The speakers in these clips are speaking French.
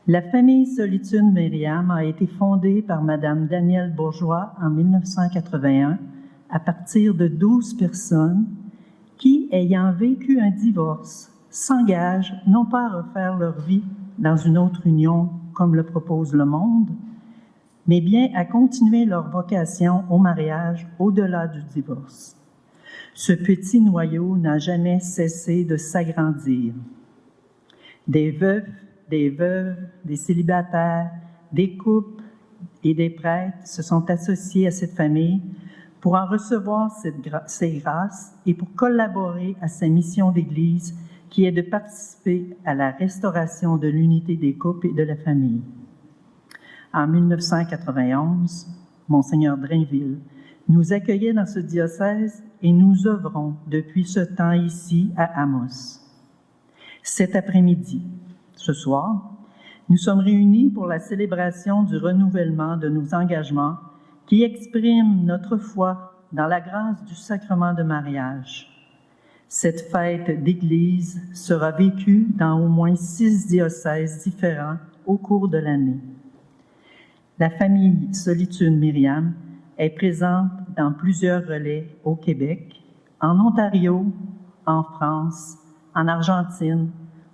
La famille Solitude Myriam a été fondée par Madame Danielle Bourgeois en 1981 à partir de 12 personnes qui, ayant vécu un divorce, s'engagent non pas à refaire leur vie dans une autre union comme le propose le monde, mais bien à continuer leur vocation au mariage au-delà du divorce. Ce petit noyau n'a jamais cessé de s'agrandir. Des veufs, des veuves, des célibataires, des couples et des prêtres se sont associés à cette famille pour en recevoir ces grâces et pour collaborer à sa mission d'Église qui est de participer à la restauration de l'unité des couples et de la famille. En 1991, Monseigneur Drainville nous accueillait dans ce diocèse et nous œuvrons depuis ce temps ici à Amos. Cet après-midi, ce soir, nous sommes réunis pour la célébration du renouvellement de nos engagements qui expriment notre foi dans la grâce du sacrement de mariage. Cette fête d'Église sera vécue dans au moins 6 diocèses différents au cours de l'année. La famille Solitude Myriam est présente dans plusieurs relais au Québec, en Ontario, en France, en Argentine,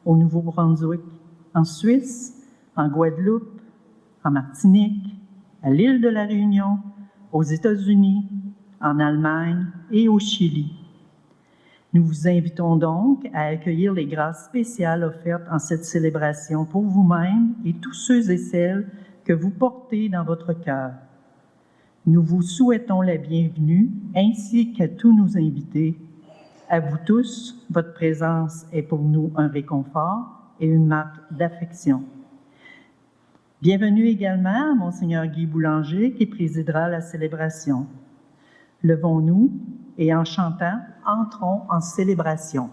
au Nouveau-Brunswick, en Suisse, en Guadeloupe, en Martinique, à l'île de la Réunion, aux États-Unis, en Allemagne et au Chili. Nous vous invitons donc à accueillir les grâces spéciales offertes en cette célébration pour vous-même et tous ceux et celles que vous portez dans votre cœur. Nous vous souhaitons la bienvenue, ainsi qu'à tous nos invités. À vous tous, votre présence est pour nous un réconfort et une marque d'affection. Bienvenue également à Monseigneur Guy Boulanger, qui présidera la célébration. Levons-nous et en chantant, entrons en célébration.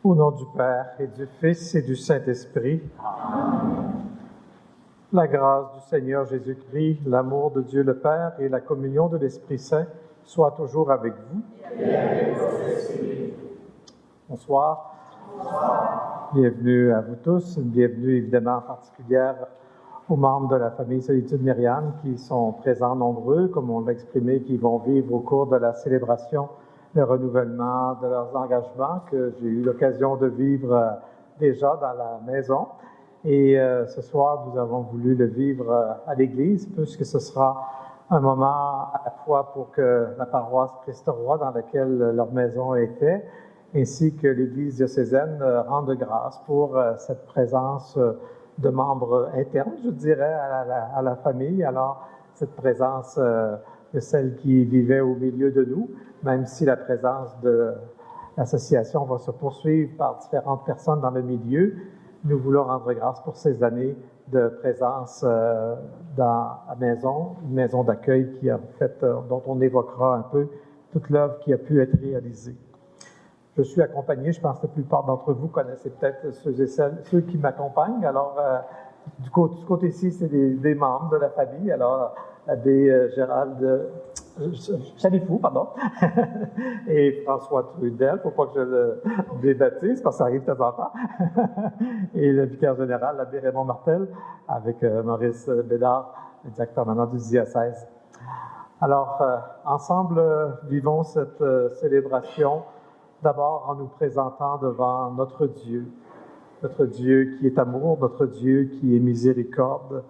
Au nom du Père et du Fils et du Saint-Esprit. La grâce du Seigneur Jésus-Christ, l'amour de Dieu le Père et la communion de l'Esprit Saint soient toujours avec vous. Bonsoir. Bienvenue à vous tous. Une bienvenue évidemment particulière aux membres de la famille Solitude Myriam qui sont présents nombreux, comme on l'a exprimé, qui vont vivre au cours de la célébration le renouvellement de leurs engagements que j'ai eu l'occasion de vivre déjà dans la maison. Et ce soir, nous avons voulu le vivre à l'Église, puisque ce sera un moment à la fois pour que la paroisse Christ-Roi, dans laquelle leur maison était, ainsi que l'Église diocésaine rende grâce pour cette présence de membres internes, je dirais, à la famille. Alors, cette présence de celle qui vivait au milieu de nous, même si la présence de l'association va se poursuivre par différentes personnes dans le milieu, nous voulons rendre grâce pour ces années de présence dans la maison, une maison d'accueil qui a fait, dont on évoquera un peu toute l'œuvre qui a pu être réalisée. Je suis accompagné, je pense que la plupart d'entre vous connaissez peut-être ceux qui m'accompagnent. Alors, du côté-ci, c'est des membres de la famille. Alors, l'abbé Gérald Chalifou, et François Trudel, il ne faut pas que je le débaptise, parce que ça arrive de temps en temps, et le vicaire général, l'abbé Raymond Martel, avec Maurice Bédard, le directeur permanent du diocèse. Alors, ensemble, vivons cette célébration, d'abord en nous présentant devant notre Dieu qui est amour, notre Dieu qui est miséricorde.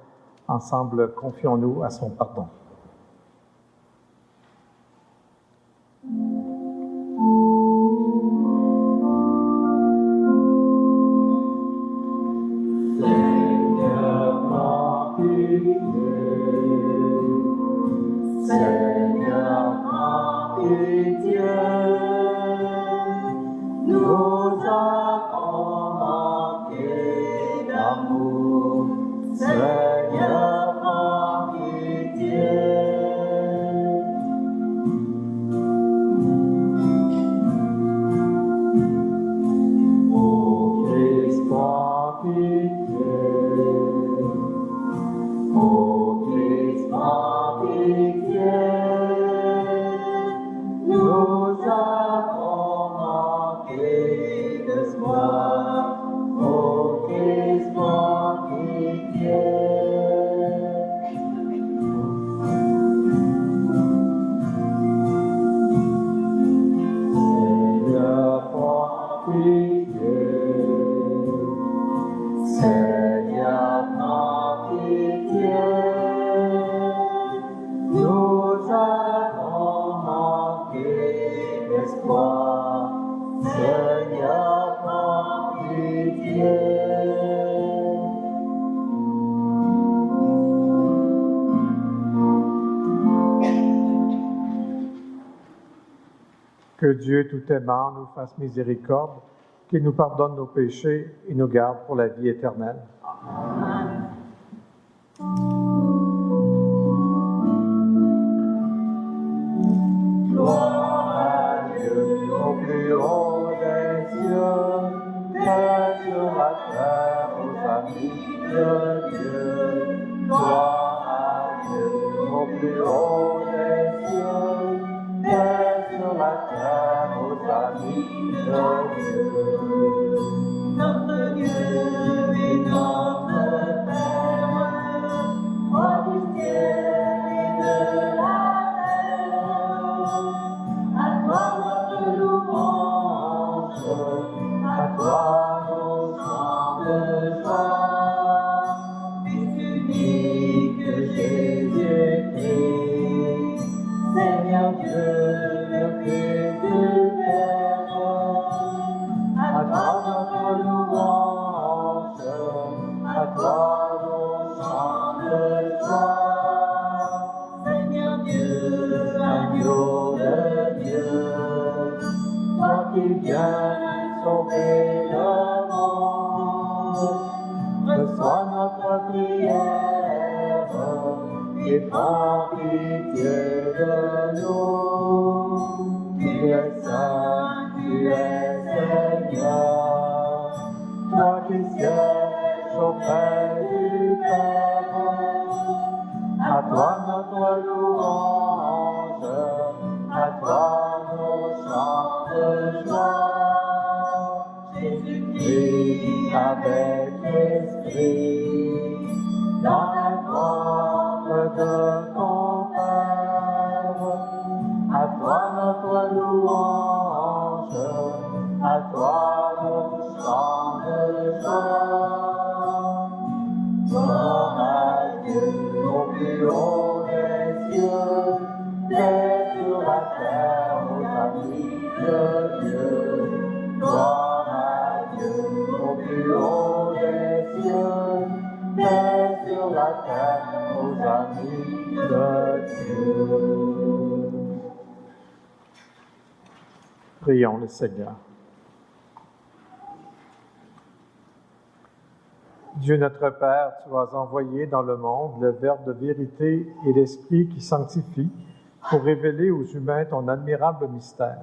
Ensemble, confions-nous à son pardon. Que Dieu tout aimant nous fasse miséricorde, qu'il nous pardonne nos péchés et nous garde pour la vie éternelle. Amen. Gloire à Dieu au plus haut des cieux, paix sur la terre aux amis de Dieu. Gloire à Dieu au plus haut des cieux, paix sur la terre aux amis de Dieu. Notre Dieu est notre Père, roi du ciel et de la terre. À toi notre louange, à toi nos chants de joie. Fils unique Jésus-Christ, Seigneur Dieu, le Fils du Père, à toi notre louange, à toi nos chants de joie. Seigneur Dieu, agneau de Dieu, toi qui viens sauver le monde, reçois notre prière et prends pitié de nous. Tu es saint, tu es Seigneur, toi qui sièges auprès du Père, au plus haut des cieux, mais sur la terre aux amis de Dieu. Gloire à Dieu, au plus haut des cieux, mais sur la terre aux amis de Dieu. Prions le Seigneur. Dieu notre Père, tu as envoyé dans le monde le Verbe de vérité et l'Esprit qui sanctifie pour révéler aux humains ton admirable mystère.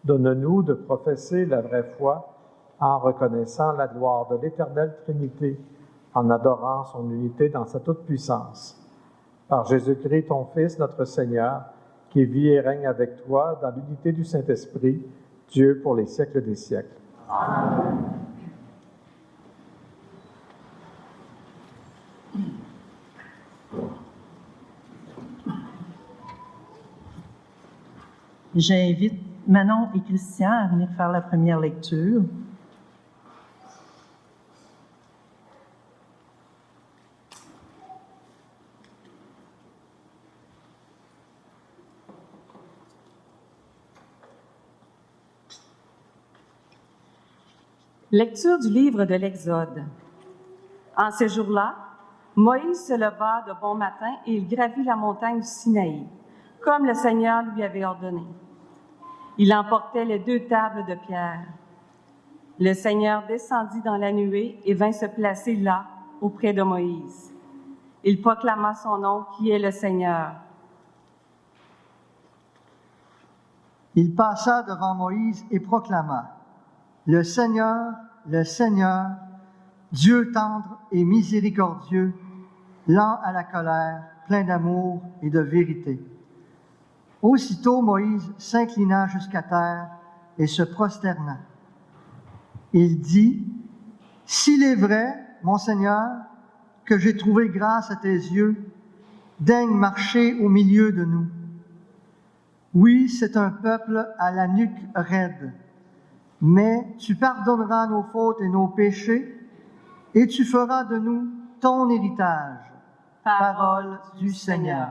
Donne-nous de professer la vraie foi en reconnaissant la gloire de l'éternelle Trinité, en adorant son unité dans sa toute-puissance. Par Jésus-Christ, ton Fils, notre Seigneur, qui vit et règne avec toi dans l'unité du Saint-Esprit, Dieu pour les siècles des siècles. Amen. J'invite Manon et Christian à venir faire la première lecture. Lecture du livre de l'Exode. En ces jours-là, Moïse se leva de bon matin et il gravit la montagne du Sinaï, comme le Seigneur lui avait ordonné. Il emportait les 2 tables de pierre. Le Seigneur descendit dans la nuée et vint se placer là, auprès de Moïse. Il proclama son nom, qui est le Seigneur. Il passa devant Moïse et proclama: le Seigneur, Dieu tendre et miséricordieux, lent à la colère, plein d'amour et de vérité. Aussitôt Moïse s'inclina jusqu'à terre et se prosterna. Il dit: s'il est vrai, mon Seigneur, que j'ai trouvé grâce à tes yeux, daigne marcher au milieu de nous. Oui, c'est un peuple à la nuque raide, mais tu pardonneras nos fautes et nos péchés, et tu feras de nous ton héritage. Parole du Seigneur.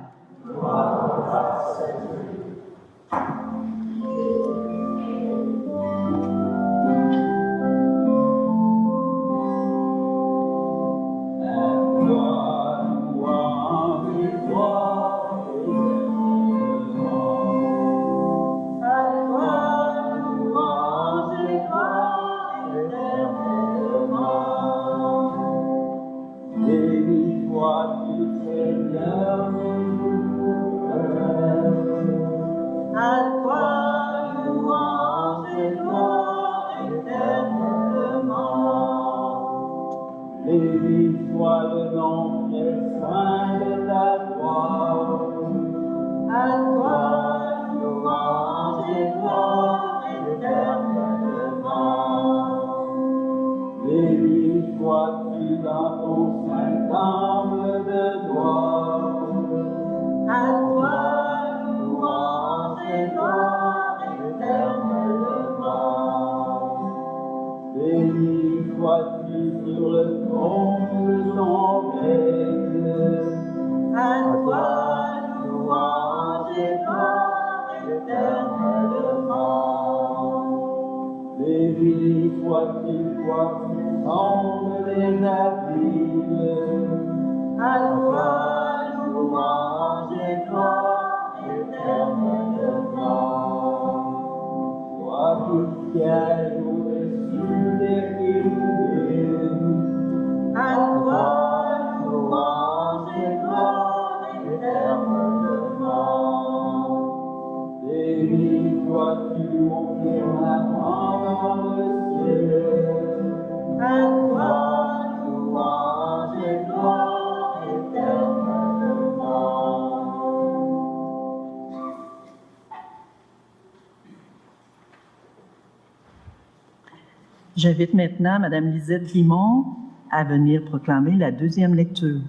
J'invite maintenant Mme Lisette Guimond à venir proclamer la 2e lecture.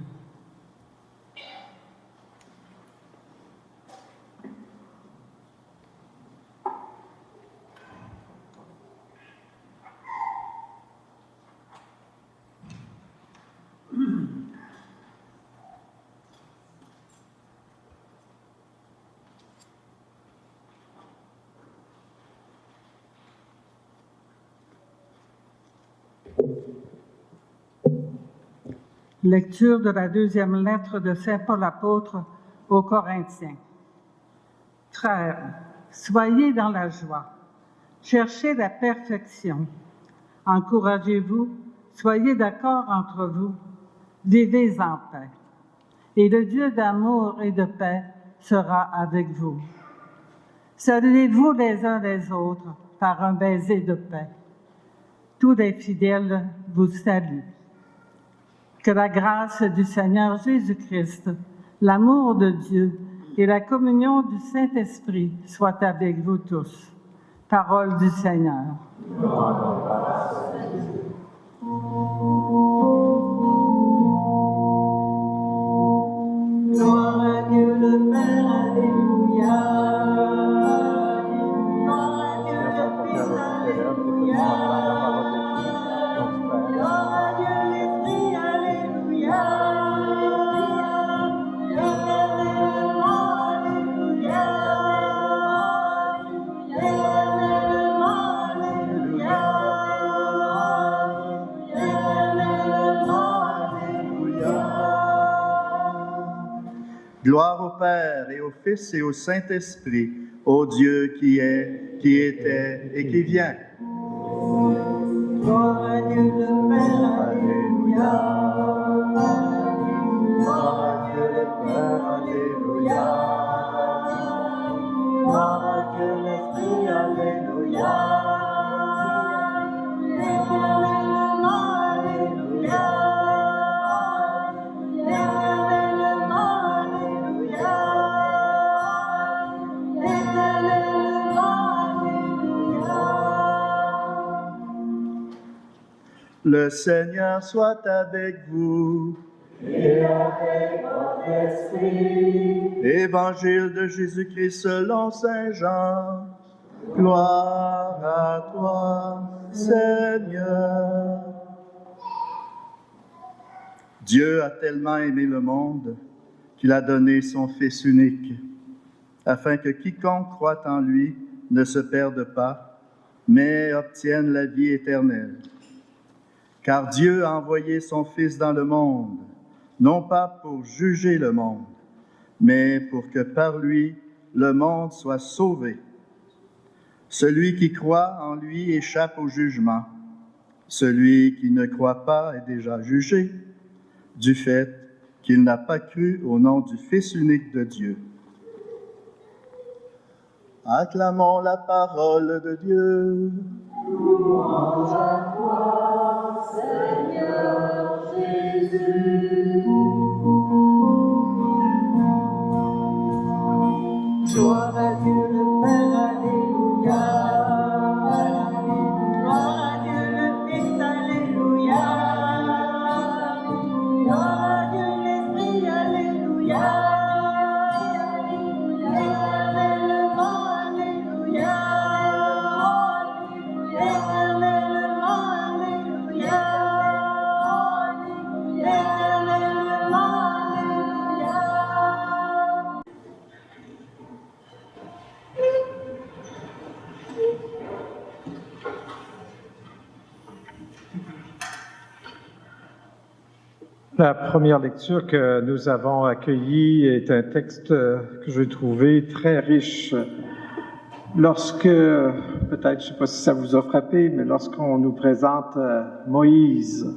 Lecture de la deuxième lettre de Saint Paul apôtre aux Corinthiens. Frères, soyez dans la joie, cherchez la perfection, encouragez-vous, soyez d'accord entre vous, vivez en paix. Et le Dieu d'amour et de paix sera avec vous. Saluez-vous les uns les autres par un baiser de paix. Tous les fidèles vous saluent. Que la grâce du Seigneur Jésus-Christ, l'amour de Dieu et la communion du Saint-Esprit soient avec vous tous. Parole du Seigneur. Gloire à Dieu le Père, Alléluia. Gloire à Dieu le Fils, Alléluia. Gloire à Dieu l'Esprit, Alléluia. Éternellement, Alléluia. Éternellement, Alléluia. Éternellement, Alléluia. Gloire au Père et au Fils et au Saint-Esprit, au Dieu qui est, qui était et qui vient. Gloire à Dieu le Père, Alléluia. Gloire à Dieu le Père, Alléluia. Gloire à Dieu l'Esprit, Alléluia. Éternellement, Alléluia. Éternellement, Alléluia. Éternellement, Alléluia. Le Seigneur soit avec vous. Et avec votre esprit. Évangile de Jésus-Christ selon Saint Jean. Gloire à toi, Seigneur. Dieu a tellement aimé le monde qu'il a donné son Fils unique, afin que quiconque croit en lui ne se perde pas, mais obtienne la vie éternelle. Car Dieu a envoyé son Fils dans le monde, non pas pour juger le monde, mais pour que par lui, le monde soit sauvé. Celui qui croit en lui échappe au jugement. Celui qui ne croit pas est déjà jugé, du fait qu'il n'a pas cru au nom du Fils unique de Dieu. Acclamons la parole de Dieu. Louange à toi, Seigneur Jésus. Gloire à Dieu le Père, Alléluia. Gloire à Dieu le Fils, Alléluia. Gloire à Dieu l'Esprit, Alléluia. Éternellement, Alléluia. Éternellement, Alléluia. Éternellement, Alléluia. La première lecture que nous avons accueillie est un texte que j'ai trouvé très riche. Lorsque, peut-être, je ne sais pas si ça vous a frappé, mais lorsqu'on nous présente Moïse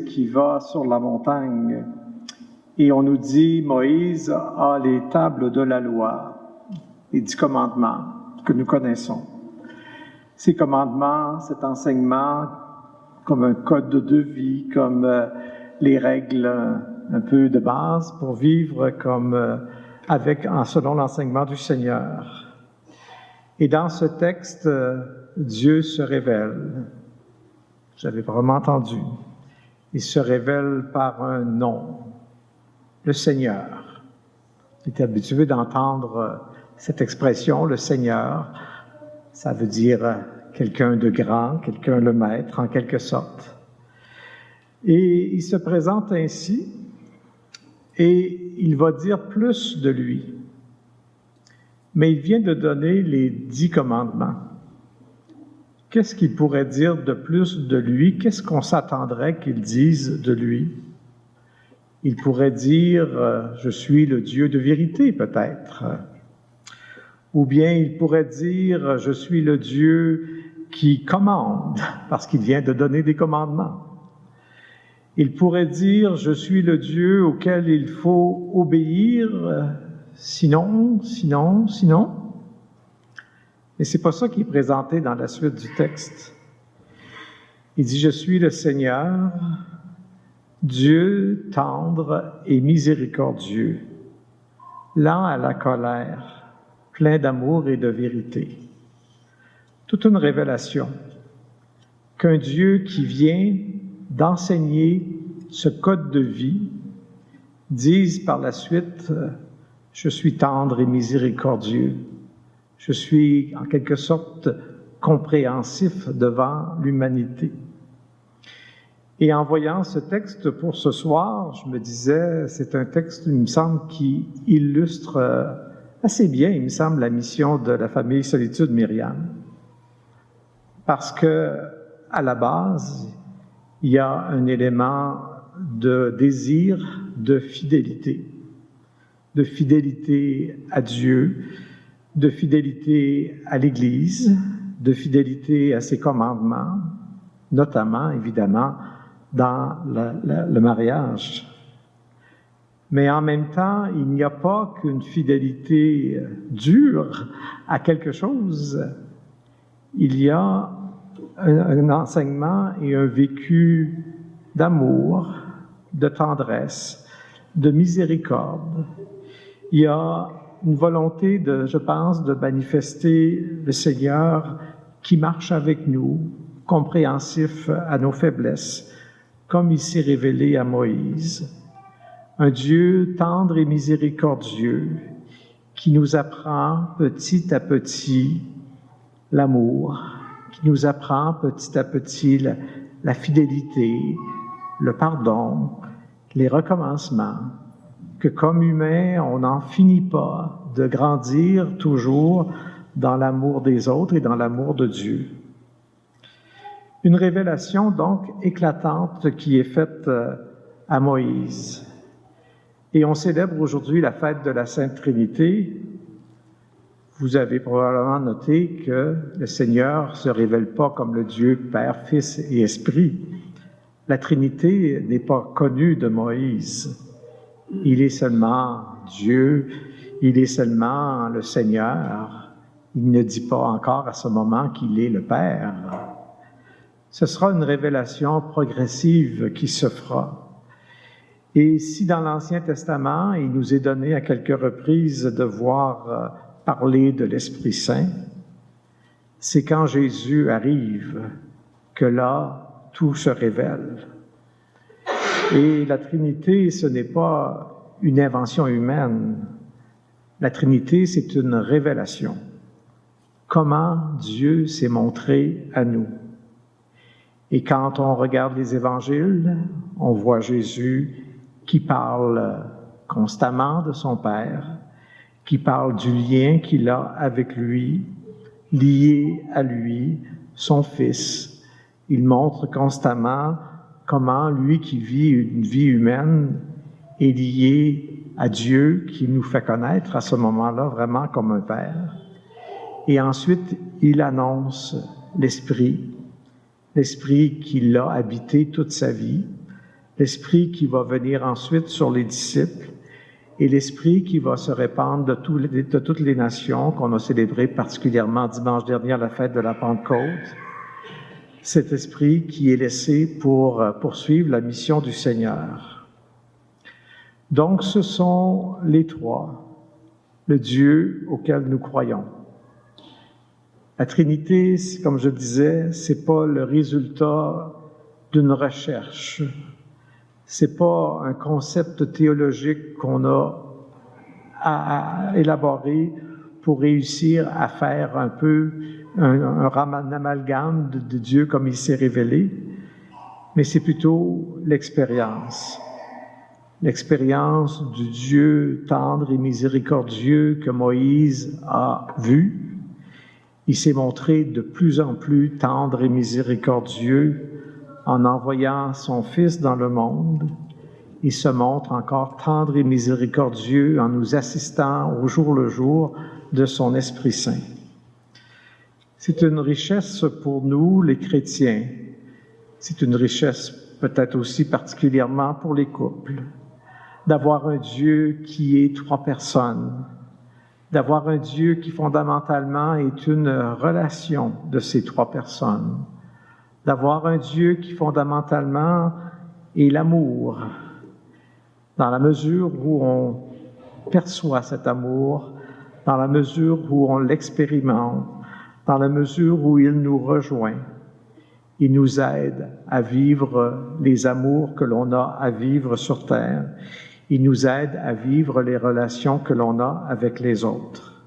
qui va sur la montagne, et on nous dit, Moïse a les tables de la loi, les 10 commandements que nous connaissons. Ces commandements, cet enseignement, comme un code de vie, comme les règles un peu de base pour vivre comme selon l'enseignement du Seigneur. Et dans ce texte, Dieu se révèle. J'avais vraiment entendu. Il se révèle par un nom, le Seigneur. J'étais habitué d'entendre cette expression, le Seigneur. Ça veut dire quelqu'un de grand, quelqu'un le maître, en quelque sorte. Et il se présente ainsi, et il va dire plus de lui. Mais il vient de donner les 10 commandements. qu'est-ce qu'il pourrait dire de plus de lui? Qu'est-ce qu'on s'attendrait qu'il dise de lui? Il pourrait dire « Je suis le Dieu de vérité » peut-être. Ou bien il pourrait dire « Je suis le Dieu qui commande » parce qu'il vient de donner des commandements. Il pourrait dire « Je suis le Dieu auquel il faut obéir, sinon. » Mais c'est pas ça qui est présenté dans la suite du texte. Il dit « Je suis le Seigneur, Dieu tendre et miséricordieux, lent à la colère, plein d'amour et de vérité. » Toute une révélation qu'un Dieu qui vient d'enseigner ce code de vie dise par la suite « Je suis tendre et miséricordieux. Je suis en quelque sorte compréhensif devant l'humanité. » Et en voyant ce texte pour ce soir, je me disais, c'est un texte, il me semble, qui illustre assez bien, il me semble, la mission de la famille Solitude Myriam. Parce que, à la base, il y a un élément de désir de fidélité à Dieu, de fidélité à l'Église, de fidélité à ses commandements, notamment, évidemment, dans le mariage. Mais en même temps, il n'y a pas qu'une fidélité dure à quelque chose. Il y a un enseignement et un vécu d'amour, de tendresse, de miséricorde. Il y a une volonté, je pense, de manifester le Seigneur qui marche avec nous, compréhensif à nos faiblesses, comme il s'est révélé à Moïse. Un Dieu tendre et miséricordieux qui nous apprend petit à petit l'amour, qui nous apprend petit à petit la fidélité, le pardon, les recommencements, que comme humains, on n'en finit pas de grandir toujours dans l'amour des autres et dans l'amour de Dieu. Une révélation donc éclatante qui est faite à Moïse. Et on célèbre aujourd'hui la fête de la Sainte Trinité. Vous avez probablement noté que le Seigneur ne se révèle pas comme le Dieu Père, Fils et Esprit. La Trinité n'est pas connue de Moïse. Il est seulement Dieu, il est seulement le Seigneur. Il ne dit pas encore à ce moment qu'il est le Père. Ce sera une révélation progressive qui se fera. Et si dans l'Ancien Testament, il nous est donné à quelques reprises de voir parler de l'Esprit Saint, c'est quand Jésus arrive que là, tout se révèle. Et la Trinité, ce n'est pas une invention humaine. La Trinité, c'est une révélation. Comment Dieu s'est montré à nous. Et quand on regarde les évangiles, on voit Jésus qui parle constamment de son Père, qui parle du lien qu'il a avec lui, lié à lui, son Fils. Il montre constamment comment lui qui vit une vie humaine est lié à Dieu qui nous fait connaître à ce moment-là vraiment comme un Père. Et ensuite, il annonce l'Esprit qui l'a habité toute sa vie, l'Esprit qui va venir ensuite sur les disciples et l'Esprit qui va se répandre de toutes les nations qu'on a célébrées particulièrement dimanche dernier à la fête de la Pentecôte. Cet Esprit qui est laissé pour poursuivre la mission du Seigneur. Donc, ce sont les trois, le Dieu auquel nous croyons. La Trinité, comme je disais, c'est pas le résultat d'une recherche. C'est pas un concept théologique qu'on a à élaborer pour réussir à faire un peu un amalgame de Dieu comme il s'est révélé, mais c'est plutôt l'expérience du Dieu tendre et miséricordieux que Moïse a vu Il s'est montré de plus en plus tendre et miséricordieux en envoyant son Fils dans le monde. Il se montre encore tendre et miséricordieux en nous assistant au jour le jour de son Esprit Saint. C'est une richesse pour nous, les chrétiens. C'est une richesse peut-être aussi particulièrement pour les couples, d'avoir un Dieu qui est trois personnes, d'avoir un Dieu qui fondamentalement est une relation de ces trois personnes, d'avoir un Dieu qui fondamentalement est l'amour, dans la mesure où on perçoit cet amour, dans la mesure où on l'expérimente, dans la mesure où il nous rejoint. Il nous aide à vivre les amours que l'on a à vivre sur terre. Il nous aide à vivre les relations que l'on a avec les autres.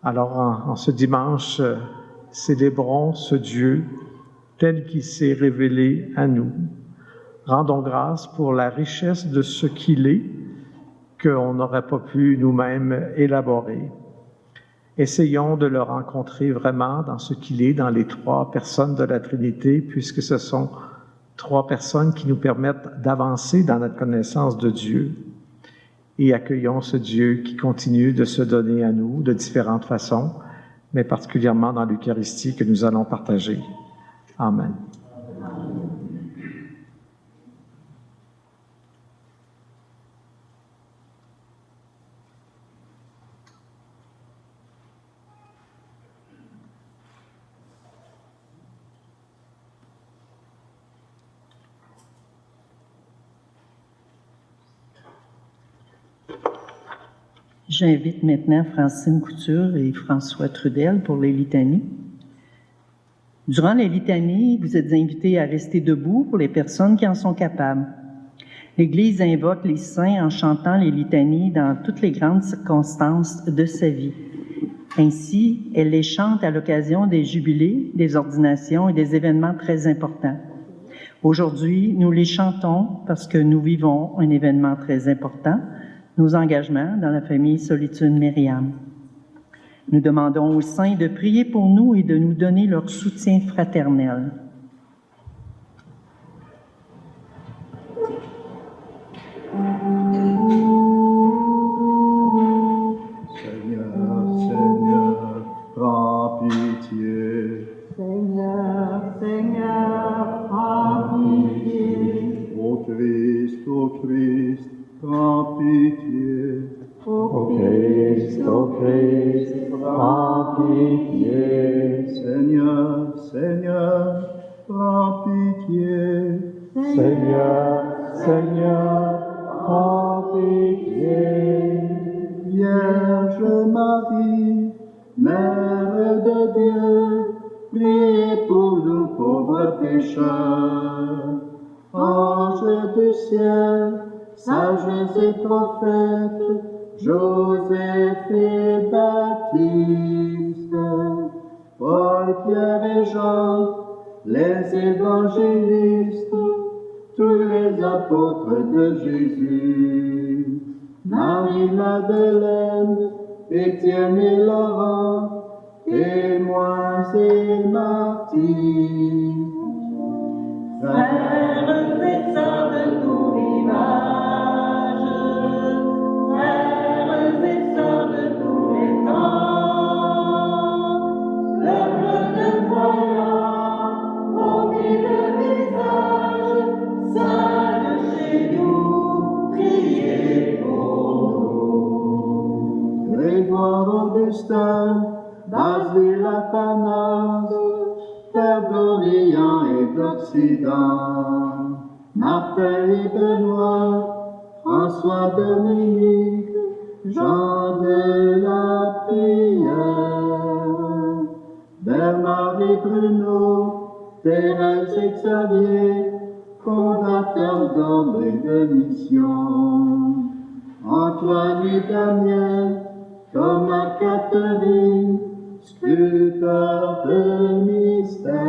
Alors, en ce dimanche, célébrons ce Dieu tel qu'il s'est révélé à nous. Rendons grâce pour la richesse de ce qu'il est, qu'on n'aurait pas pu nous-mêmes élaborer. Essayons de le rencontrer vraiment dans ce qu'il est, dans les trois personnes de la Trinité, puisque ce sont trois personnes qui nous permettent d'avancer dans notre connaissance de Dieu. Et accueillons ce Dieu qui continue de se donner à nous de différentes façons, mais particulièrement dans l'Eucharistie que nous allons partager. Amen. J'invite maintenant Francine Couture et François Trudel pour les litanies. Durant les litanies, vous êtes invités à rester debout pour les personnes qui en sont capables. L'Église invoque les saints en chantant les litanies dans toutes les grandes circonstances de sa vie. Ainsi, elle les chante à l'occasion des jubilés, des ordinations et des événements très importants. Aujourd'hui, nous les chantons parce que nous vivons un événement très important, nos engagements dans la famille Solitude Myriam. Nous demandons aux saints de prier pour nous et de nous donner leur soutien fraternel. Seigneur, Seigneur, prends pitié. Seigneur, Seigneur, prends pitié. Ô Christ, prends pitié. Ô Christ, prends pitié. Seigneur, Seigneur, prends pitié. Seigneur, prends pitié. Vierge Marie, Mère de Dieu, priez pour nous pauvres pécheurs. Anges du ciel, sages et prophètes, Joseph et Baptiste, Paul, Pierre et Jean, les évangélistes, tous les apôtres de Jésus, Marie-Madeleine, Étienne et Laurent, témoins et martyrs. Frères et sœurs de tout rivage, frères et sœurs de tous les temps, peuple de croyants, aux mille visages, sages chez nous, priez pour nous. Grégoire Augustin, Basile Athanase, Père d'Orient et d'Occident, Martin et Benoît, François Dominique, Jean de la prière, Bernard et Bruno, Thérèse et Xavier, fondateurs d'ordre et de mission, Antoine et Damien, Thomas, Catherine, sculpteur de mystère.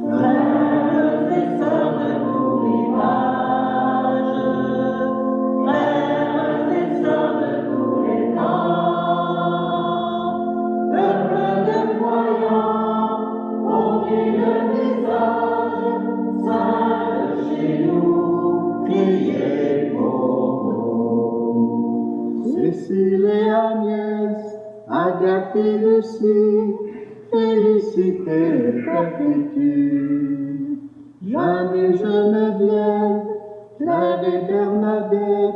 Frères et sœurs de tout rivage, frères et sœurs de tous les temps, Cécile et Agnès, Agathe et Lucie, Félicité et Perpétue, Jeanne et Geneviève, Claire et Bernadette,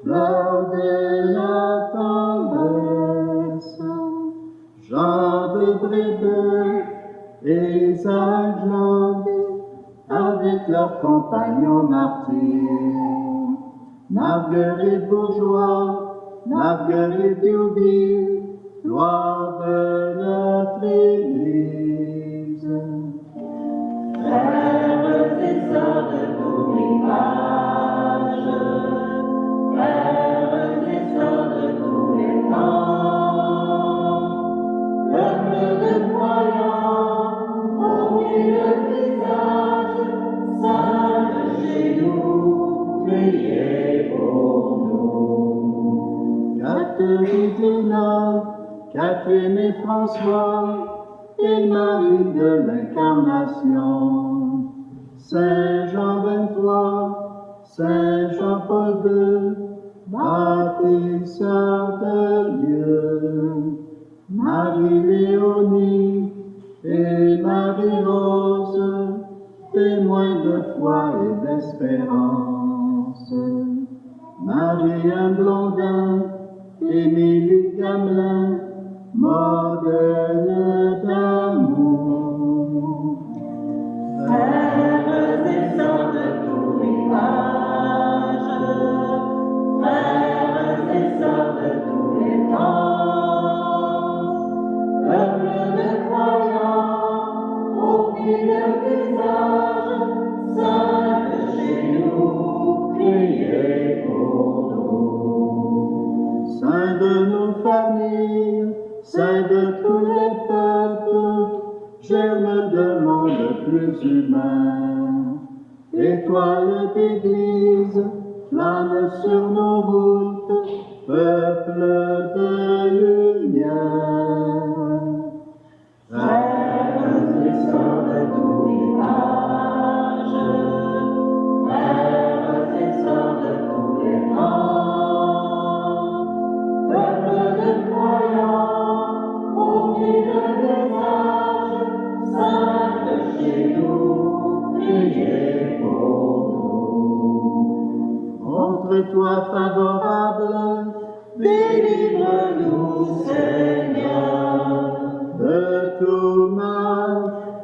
Fleur de la tendresse, Jean de Brébeuf et Isaac Claude, avec leurs compagnons martyrs, Marguerite Bourgeois, Marguerite Diouville, gloire de notre Église. Frères et sœurs de tous rivages, frères et sœurs de tous les temps, peuple de croyants, au milieu du visage, saint chez nous, priez pour nous. Catherine et François, et Marie de l'Incarnation, Saint Jean 23, Saint Jean-Paul II, bâtisseur de Dieu, Marie-Léonie et Marie-Rose, témoins de foi et d'espérance, Marie-Anne Blondin, Émilie Gamelin, modèle d'amour. Frères et sœurs de tous rivages, frères et sœurs de tous les temps, peuple de croyants, au milieu du visage, saint chez nous, priez pour nous. Saint de nos familles, Saint de tous les peuples, germe de monde plus humain, étoile d'église, flamme sur nos routes, peuple de lumière. Frères et sœurs de tous rivages, frères et sœurs de tous les temps, peuple de croyants, au milieu des âges, saint chez nous, priez pour nous. Montre-toi favorable, Délivre-nous, Seigneur, de tout mal,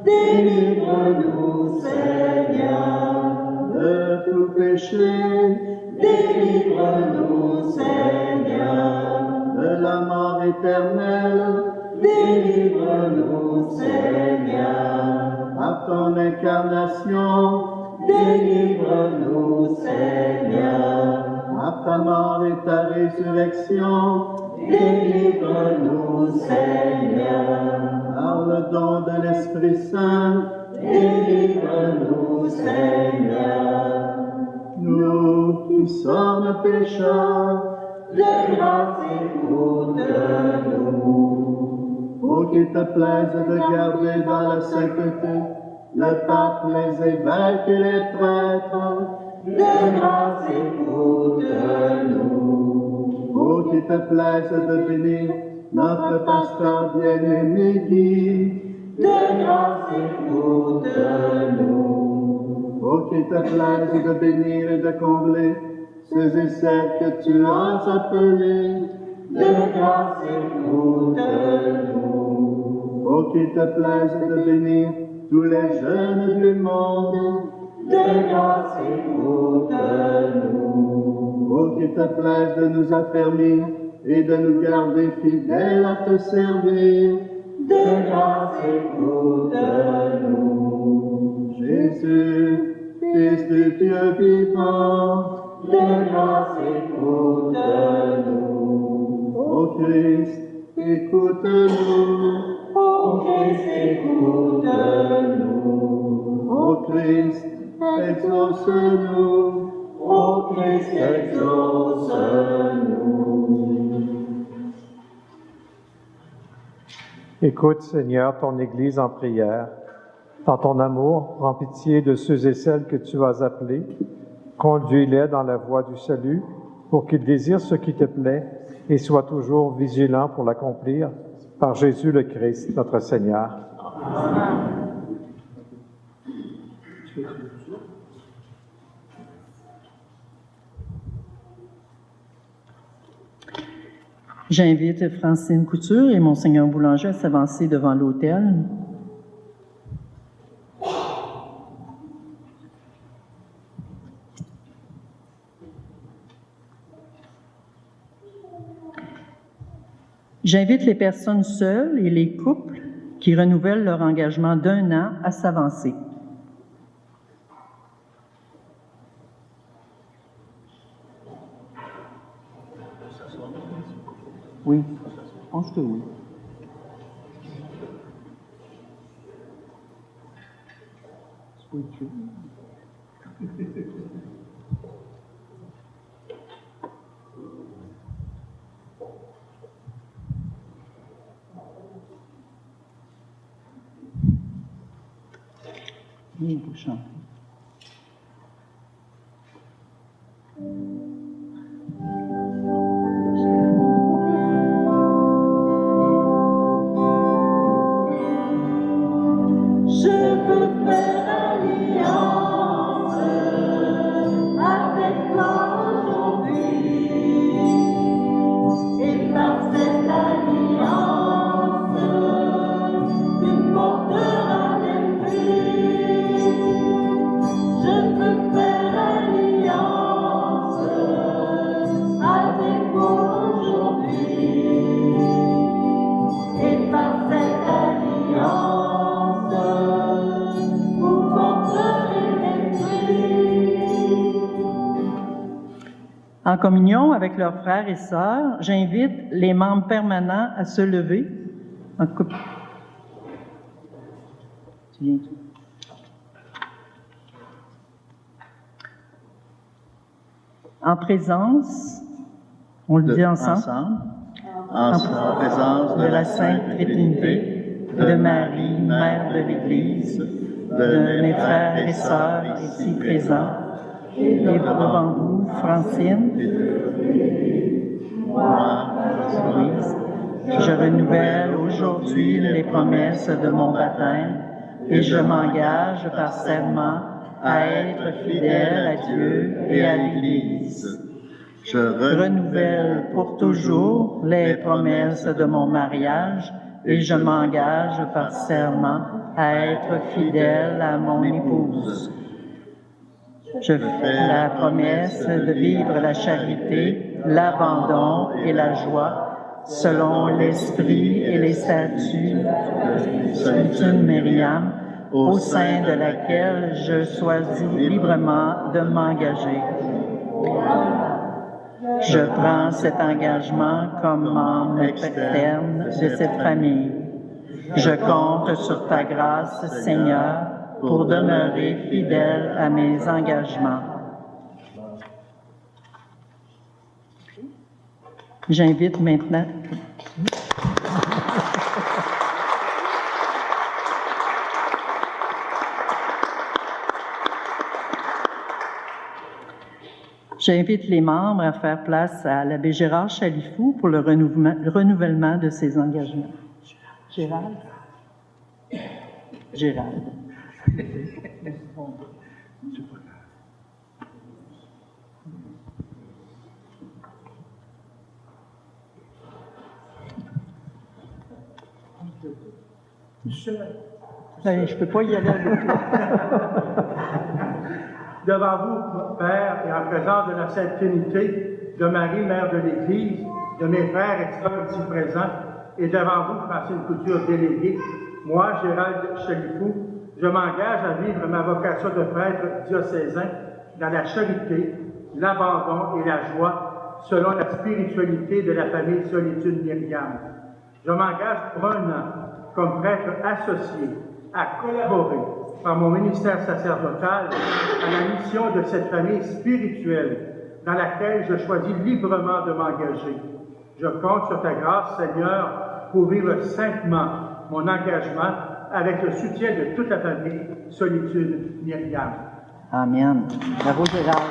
délivre-nous, Seigneur, de tout péché, délivre-nous, Seigneur, de la mort éternelle, délivre-nous, Seigneur, par ton incarnation, délivre-nous, Seigneur, par ta mort et ta résurrection, délivre-nous, Seigneur, par le don de l'Esprit Saint, délivre-nous, Seigneur, nous qui sommes pécheurs, de grâce écoute-nous. ô qu'il te plaise de garder dans la sainteté le pape, les évêques et les prêtres, De grâce écoute-nous. ô qu'il te plaise de bénir notre pasteur bien-aimé Guy, De grâce écoute-nous. ô qu'il te plaise de bénir et de combler ceux et celles que tu as appelés, De grâce écoute-nous. ô qu'il te plaise de bénir tous les jeunes du monde, De grâce écoute-nous. ô qu'il te plaise de nous affermir et de nous garder fidèles à te servir. De grâce écoute-nous. Jésus, Fils du Dieu vivant, De grâce écoute-nous. ô Christ, écoute-nous, Ô Christ, écoute-nous. ô Christ, exauce-nous, Ô Christ, exauce-nous. Écoute, Seigneur, ton Église en prière. Dans ton amour, prends pitié de ceux et celles que tu as appelés. Conduis-les dans la voie du salut pour qu'ils désirent ce qui te plaît et sois toujours vigilant pour l'accomplir par Jésus le Christ, notre Seigneur. J'invite Francine Couture et Monseigneur Boulanger à s'avancer devant l'autel. J'invite les personnes seules et les couples qui renouvellent leur engagement d'1 an à s'avancer. Oui, je pense que oui. Oui, vous chantez. En communion avec leurs frères et sœurs, j'invite les membres permanents à se lever. Tu viens. En présence, on le dit ensemble, en présence de la Sainte Trinité, de Marie, Mère de l'Église, de mes frères et sœurs ici présents, et devant vous, Francine, Louise, je renouvelle aujourd'hui les promesses de mon baptême et je m'engage par serment à être fidèle à Dieu et à l'Église. Je Renouvelle pour toujours les promesses de mon mariage et je m'engage par serment à être fidèle à mon épouse. Je fais la promesse de vivre la charité, l'abandon et la joie, selon l'esprit et les statuts de Solitude Myriam, au sein de laquelle je choisis librement de m'engager. Je prends cet engagement comme membre externe de cette famille. Je compte sur ta grâce, Seigneur, pour demeurer fidèle à mes engagements. J'invite maintenant. J'invite les membres à faire place à l'abbé Gérard Chalifou pour le renouvellement de ses engagements. Gérald? Gérald. Je peux pas y aller avec toi. Devant vous, Père, et en présence de la Sainte Trinité, de Marie, Mère de l'Église, de mes frères et sœurs ici présents, et devant vous, Francine Couture déléguée, moi, Gérald Chalifou, je m'engage à vivre ma vocation de prêtre diocésain dans la charité, l'abandon et la joie, selon la spiritualité de la famille Solitude Myriam. Je m'engage pour 1 an, comme prêtre associé, à collaborer par mon ministère sacerdotal à la mission de cette famille spirituelle dans laquelle je choisis librement de m'engager. Je compte sur ta grâce, Seigneur, pour vivre saintement mon engagement avec le soutien de toute la famille Solitude Myriam. Amen. Bravo, Gérard.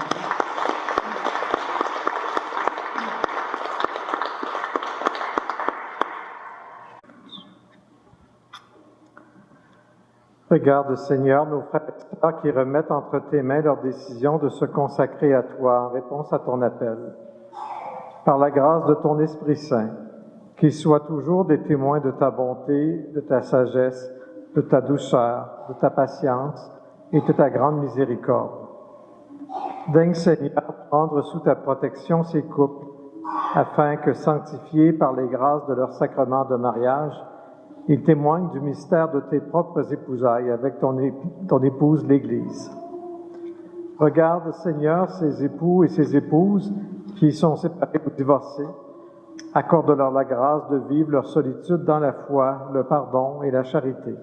Regarde, Seigneur, nos frères et sœurs qui remettent entre tes mains leur décision de se consacrer à toi en réponse à ton appel. Par la grâce de ton Esprit Saint, qu'ils soient toujours des témoins de ta bonté, de ta sagesse, de ta douceur, de ta patience et de ta grande miséricorde. Daigne, Seigneur, prendre sous ta protection ces couples, afin que, sanctifiés par les grâces de leur sacrement de mariage, ils témoignent du mystère de tes propres épousailles avec ton épouse l'Église. Regarde, Seigneur, ces époux et ces épouses qui sont séparés ou divorcés. Accorde-leur la grâce de vivre leur solitude dans la foi, le pardon et la charité.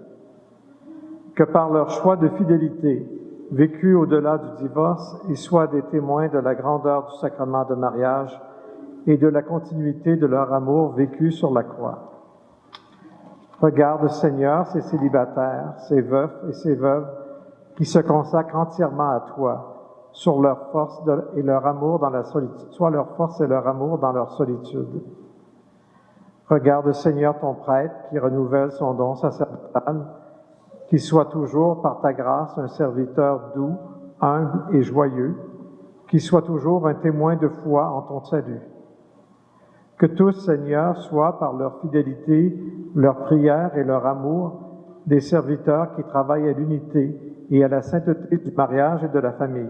Que par leur choix de fidélité, vécu au-delà du divorce, ils soient des témoins de la grandeur du sacrement de mariage et de la continuité de leur amour vécu sur la croix. Regarde, Seigneur, ces célibataires, ces veufs et ces veuves qui se consacrent entièrement à toi, sur leur force et leur amour dans la solitude, soit leur force et leur amour dans leur solitude. Regarde, Seigneur, ton prêtre qui renouvelle son don sacerdotal, qu'il soit toujours, par ta grâce, un serviteur doux, humble et joyeux, qu'il soit toujours un témoin de foi en ton salut. Que tous, Seigneur, soient, par leur fidélité, leur prière et leur amour, des serviteurs qui travaillent à l'unité et à la sainteté du mariage et de la famille.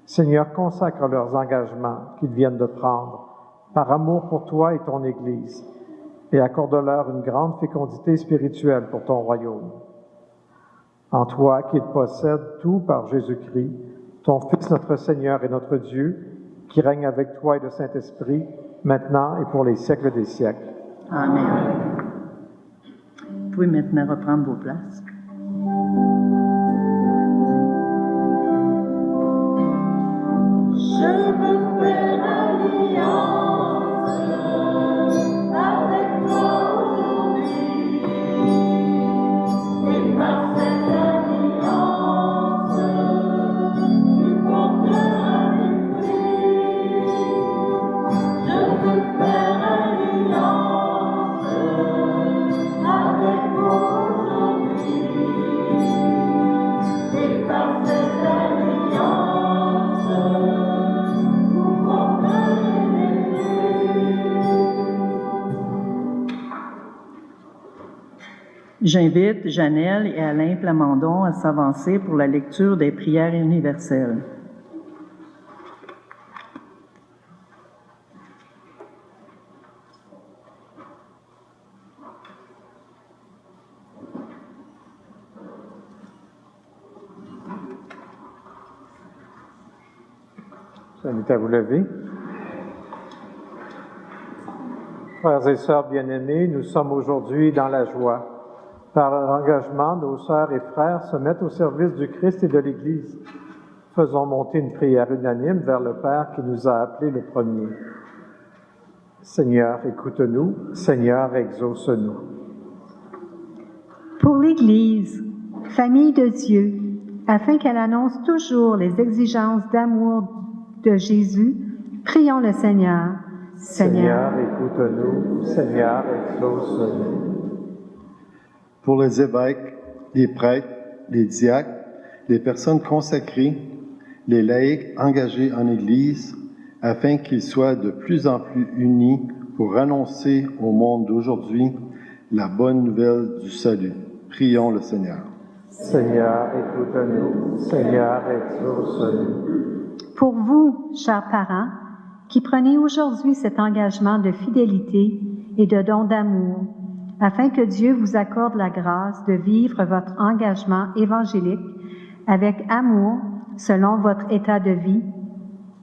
Seigneur, consacre leurs engagements qu'ils viennent de prendre, par amour pour toi et ton Église, et accorde-leur une grande fécondité spirituelle pour ton royaume. En toi, qui possède tout par Jésus-Christ, ton Fils, notre Seigneur et notre Dieu, qui règne avec toi et le Saint-Esprit, maintenant et pour les siècles des siècles. Amen. Vous pouvez maintenant reprendre vos places. Je veux faire alliance avec toi aujourd'hui, et par cette alliance, tu porteras des fruits. Je veux faire alliance avec toi aujourd'hui, et par cette alliance, vous porterez des fruits. J'invite Janelle et Alain Plamondon à s'avancer pour la lecture des prières universelles. Je vous invite à vous lever. Frères et sœurs bien-aimés, nous sommes aujourd'hui dans la joie. Par leur engagement, nos sœurs et frères se mettent au service du Christ et de l'Église. Faisons monter une prière unanime vers le Père qui nous a appelés le premier. Seigneur, écoute-nous. Seigneur, exauce-nous. Pour l'Église, famille de Dieu, afin qu'elle annonce toujours les exigences d'amour de Jésus, prions le Seigneur. Seigneur, écoute-nous. Seigneur, exauce-nous. Pour les évêques, les prêtres, les diacres, les personnes consacrées, les laïcs engagés en Église, afin qu'ils soient de plus en plus unis pour annoncer au monde d'aujourd'hui la bonne nouvelle du salut. Prions le Seigneur. Seigneur, écoute-nous. Seigneur, exauce-nous. Pour vous, chers parents, qui prenez aujourd'hui cet engagement de fidélité et de don d'amour, afin que Dieu vous accorde la grâce de vivre votre engagement évangélique avec amour selon votre état de vie,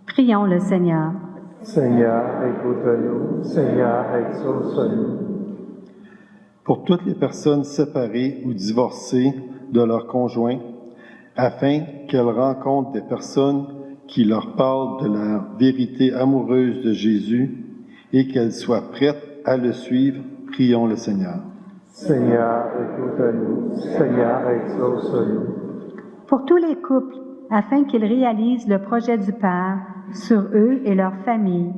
prions le Seigneur. Seigneur, écoute-nous. Seigneur, exauce-nous. Pour toutes les personnes séparées ou divorcées de leur conjoint, afin qu'elles rencontrent des personnes qui leur parlent de la vérité amoureuse de Jésus et qu'elles soient prêtes à le suivre, prions le Seigneur. Seigneur, écoute-nous. Seigneur, exauce-nous. Pour tous les couples, afin qu'ils réalisent le projet du Père sur eux et leur famille,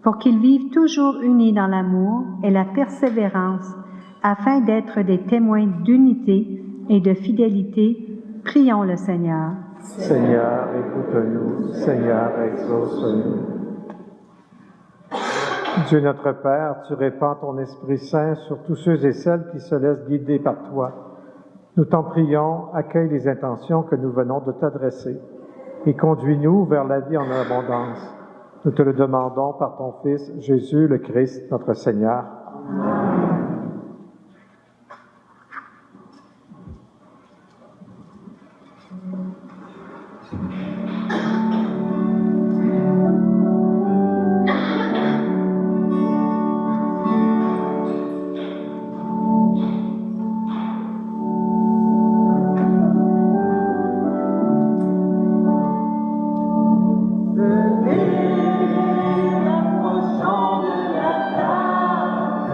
pour qu'ils vivent toujours unis dans l'amour et la persévérance, afin d'être des témoins d'unité et de fidélité, prions le Seigneur. Seigneur, écoute-nous. Seigneur, exauce-nous. Dieu notre Père, tu répands ton Esprit Saint sur tous ceux et celles qui se laissent guider par toi. Nous t'en prions, accueille les intentions que nous venons de t'adresser et conduis-nous vers la vie en abondance. Nous te le demandons par ton Fils, Jésus le Christ, notre Seigneur. Amen. Approchant de la table,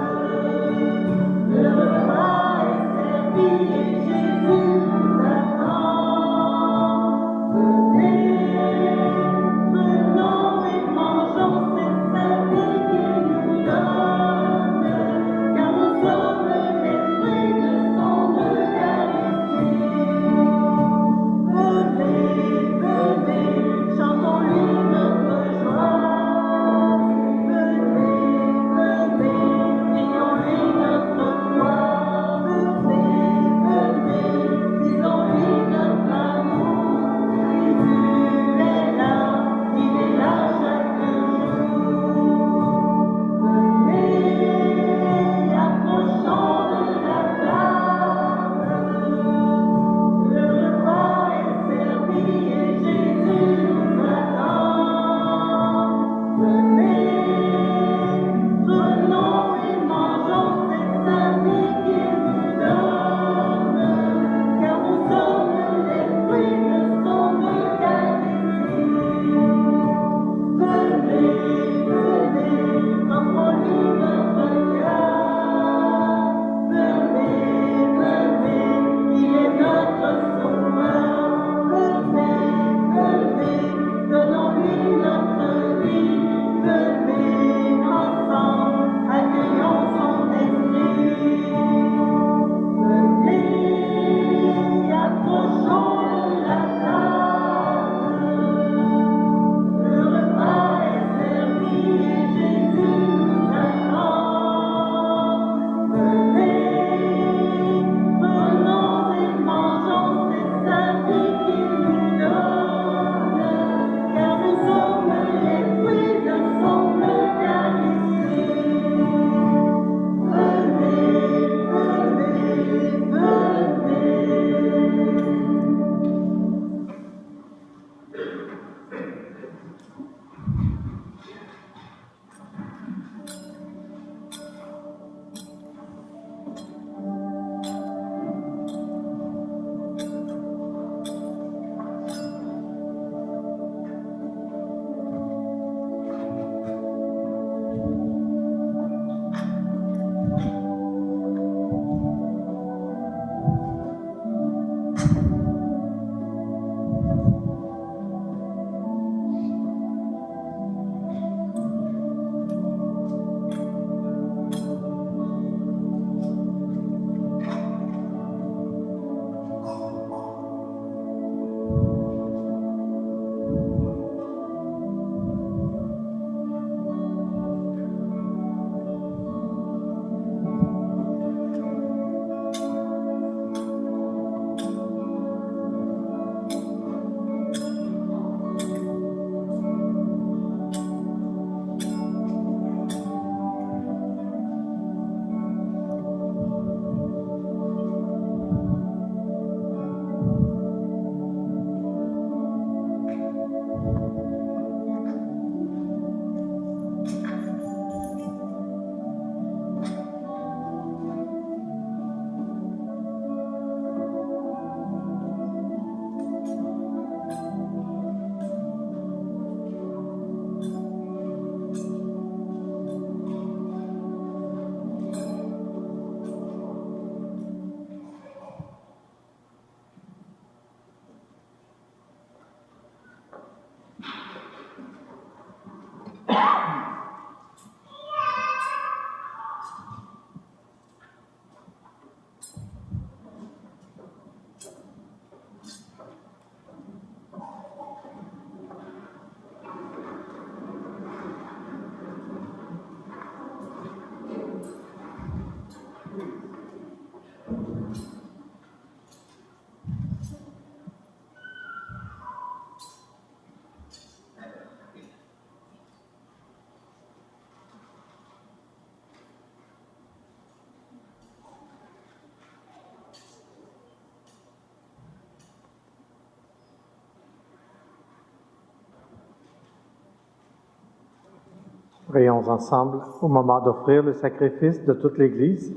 Prions ensemble au moment d'offrir le sacrifice de toute l'Église.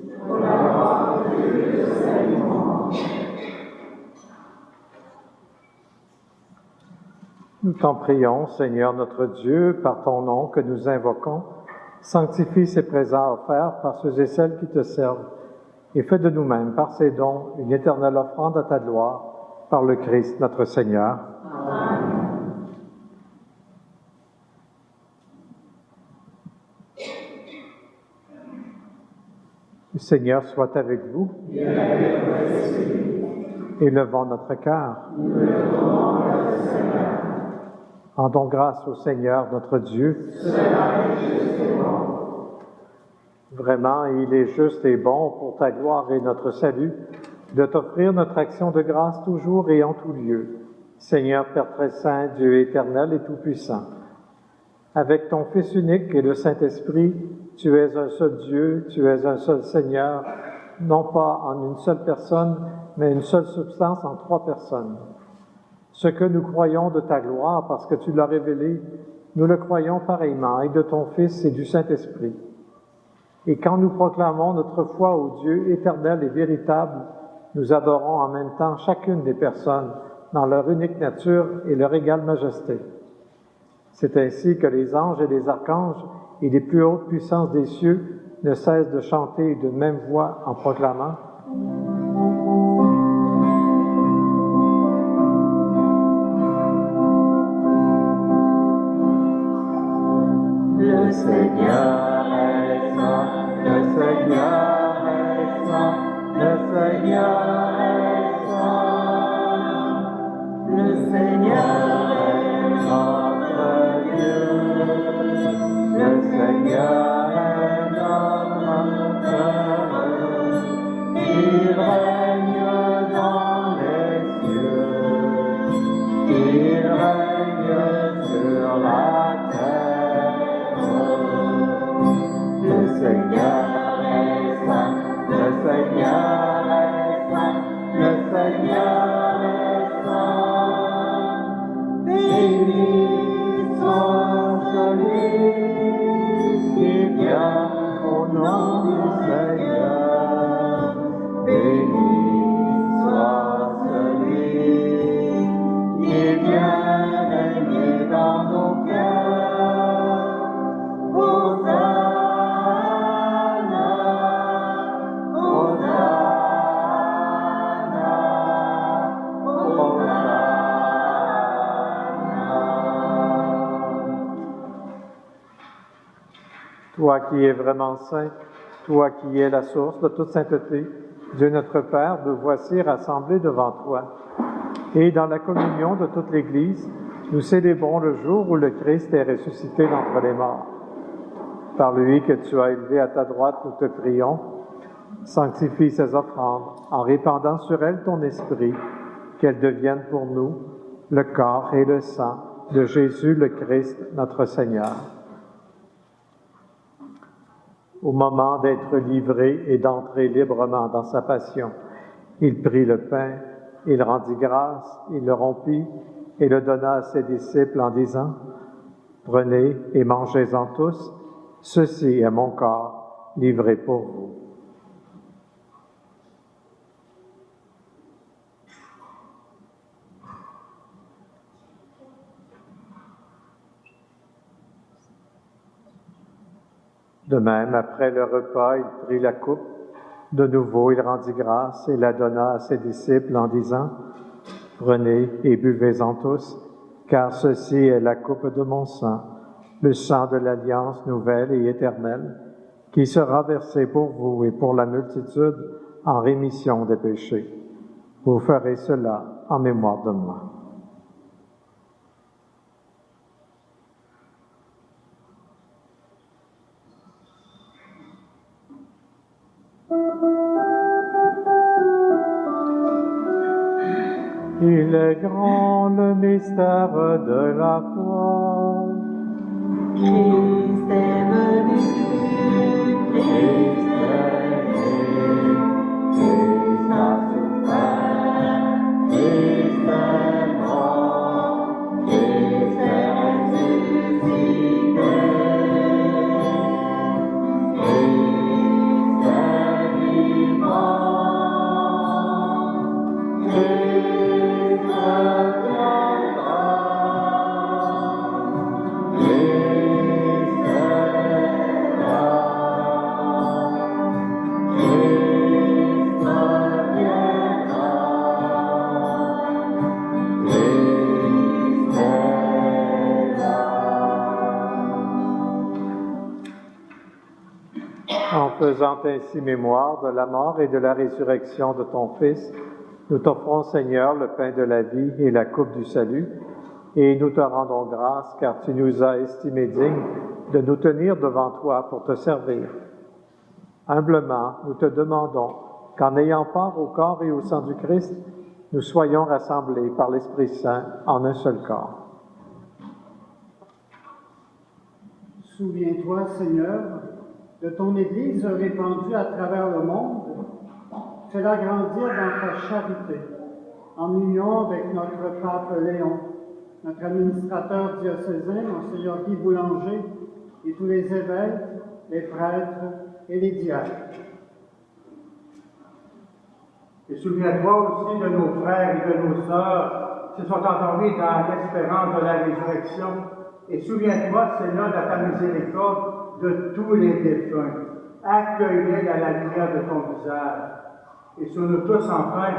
Nous t'en prions, Seigneur notre Dieu, par ton nom que nous invoquons, sanctifie ces présents offerts par ceux et celles qui te servent, et fais de nous-mêmes, par ces dons, une éternelle offrande à ta gloire, par le Christ notre Seigneur. Amen. Le Seigneur soit avec vous. Élevons notre cœur. Rendons grâce au Seigneur notre Dieu. Vraiment, il est juste et bon pour ta gloire et notre salut de t'offrir notre action de grâce toujours et en tout lieu. Seigneur Père très saint, Dieu éternel et tout-puissant, avec ton Fils unique et le Saint-Esprit, tu es un seul Dieu, tu es un seul Seigneur, non pas en une seule personne, mais une seule substance en trois personnes. Ce que nous croyons de ta gloire, parce que tu l'as révélé, nous le croyons pareillement, et de ton Fils et du Saint-Esprit. Et quand nous proclamons notre foi au Dieu éternel et véritable, nous adorons en même temps chacune des personnes dans leur unique nature et leur égale majesté. C'est ainsi que les anges et les archanges et les plus hautes puissances des cieux ne cessent de chanter d'une même voix en proclamant Le Seigneur est saint, le Seigneur est saint, le Seigneur est saint, le Seigneur est notre Dieu, le Seigneur est notre heureux, il règne dans les cieux, il règne sur la terre. Le Seigneur est saint, le Seigneur est saint, le Seigneur est saint. Béni soit celui qui vient au nom du Seigneur. Béni soit celui qui vient régner dans nos cœurs. Hosanna. Toi qui es vraiment saint, toi qui es la source de toute sainteté, Dieu notre Père, nous voici rassemblés devant toi. Et dans la communion de toute l'Église, nous célébrons le jour où le Christ est ressuscité d'entre les morts. Par lui que tu as élevé à ta droite, nous te prions, sanctifie ces offrandes en répandant sur elles ton esprit, qu'elles deviennent pour nous le corps et le sang de Jésus le Christ, notre Seigneur. Au moment d'être livré et d'entrer librement dans sa passion, il prit le pain, il rendit grâce, il le rompit et le donna à ses disciples en disant « Prenez et mangez-en tous, ceci est mon corps livré pour vous. » De même, après le repas, il prit la coupe. De nouveau, il rendit grâce et la donna à ses disciples en disant, « Prenez et buvez-en tous, car ceci est la coupe de mon sang, le sang de l'alliance nouvelle et éternelle, qui sera versé pour vous et pour la multitude en rémission des péchés. Vous ferez cela en mémoire de moi. » Il est grand le mystère de la foi. Christ est venu, Christ est né, Christ a souffert, Christ est mort, Christ est ressuscité. En faisant ainsi mémoire de la mort et de la résurrection de ton Fils, nous t'offrons, Seigneur, le pain de la vie et la coupe du salut, et nous te rendons grâce car tu nous as estimés dignes de nous tenir devant toi pour te servir. Humblement, nous te demandons qu'en ayant part au corps et au sang du Christ, nous soyons rassemblés par l'Esprit Saint en un seul corps. Souviens-toi, Seigneur, de ton Église répandue à travers le monde. Fais-la grandir dans ta charité, en union avec notre pape Léon, notre administrateur diocésain, Monseigneur Guy Boulanger, et tous les évêques, les prêtres et les diacres. Et souviens-toi aussi de nos frères et de nos sœurs qui se sont endormis dans l'espérance de la résurrection. Et souviens-toi, Seigneur, de ta miséricorde de tous les défunts. Accueille-les dans la lumière de ton visage. Et sur nous tous, enfin,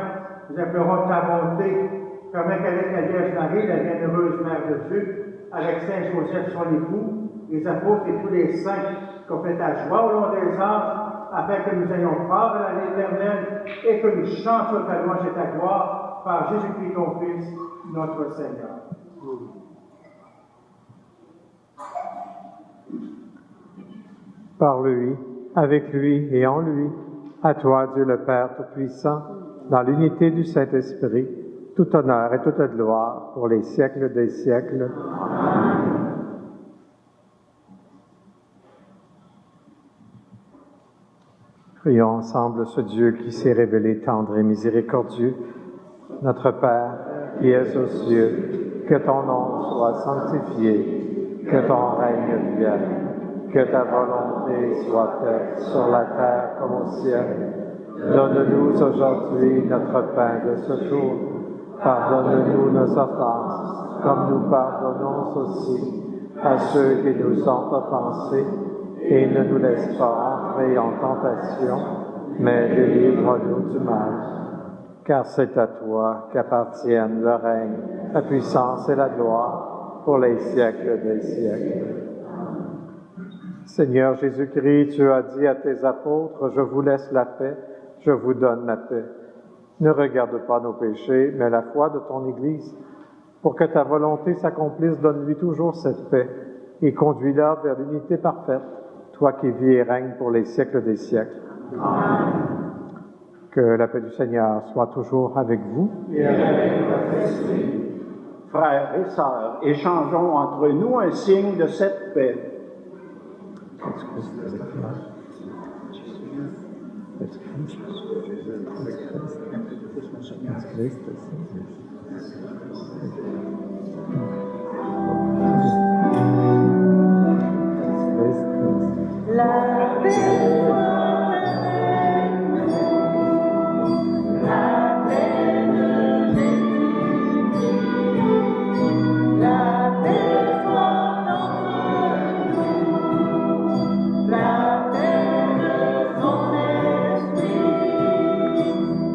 nous implorons ta bonté, permets qu'avec la Vierge Marie, la bienheureuse Mère de Dieu, avec Saint Joseph, son époux, les apôtres et tous les saints, qu'on fait ta joie au long des âges, afin que nous ayons part de la vie éternelle et que nous chantions ta louange et ta gloire par Jésus-Christ, ton Fils, notre Seigneur. Par lui, avec lui et en lui, à toi, Dieu le Père Tout-Puissant, dans l'unité du Saint-Esprit, tout honneur et toute gloire pour les siècles des siècles. Amen. Prions ensemble ce Dieu qui s'est révélé tendre et miséricordieux. Notre Père, qui es aux cieux, que ton nom soit sanctifié, que ton règne vienne. Que ta volonté soit faite sur la terre comme au ciel. Donne-nous aujourd'hui notre pain de ce jour. Pardonne-nous nos offenses, comme nous pardonnons aussi à ceux qui nous ont offensés. Et ne nous laisse pas entrer en tentation, mais délivre-nous du mal. Car c'est à toi qu'appartiennent le règne, la puissance et la gloire pour les siècles des siècles. Seigneur Jésus-Christ, tu as dit à tes apôtres, « Je vous laisse la paix, je vous donne la paix. » Ne regarde pas nos péchés, mais la foi de ton Église. Pour que ta volonté s'accomplisse, donne-lui toujours cette paix et conduis-la vers l'unité parfaite, toi qui vis et règnes pour les siècles des siècles. Amen. Que la paix du Seigneur soit toujours avec vous. Et avec votre esprit. Frères et sœurs, échangeons entre nous un signe de cette paix. La paix soit avec nous, la paix de Jésus, la paix soit entre nous, la paix de son esprit,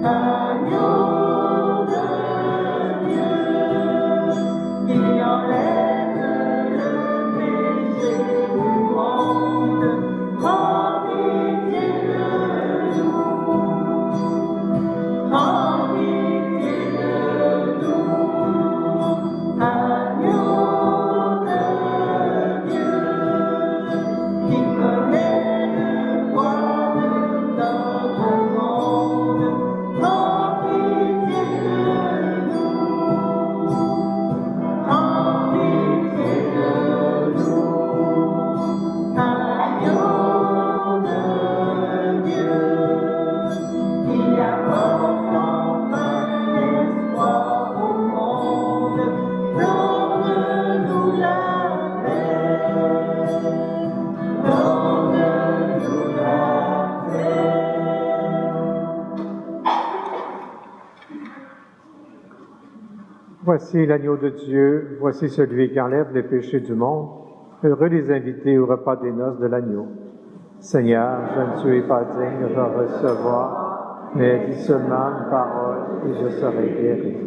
agneau de Dieu, qui enlève le péché du monde. Voici l'agneau de Dieu, voici celui qui enlève les péchés du monde. Heureux les invités au repas des noces de l'agneau. Seigneur, je ne suis pas digne de te recevoir, mais dis seulement une parole et je serai guéri.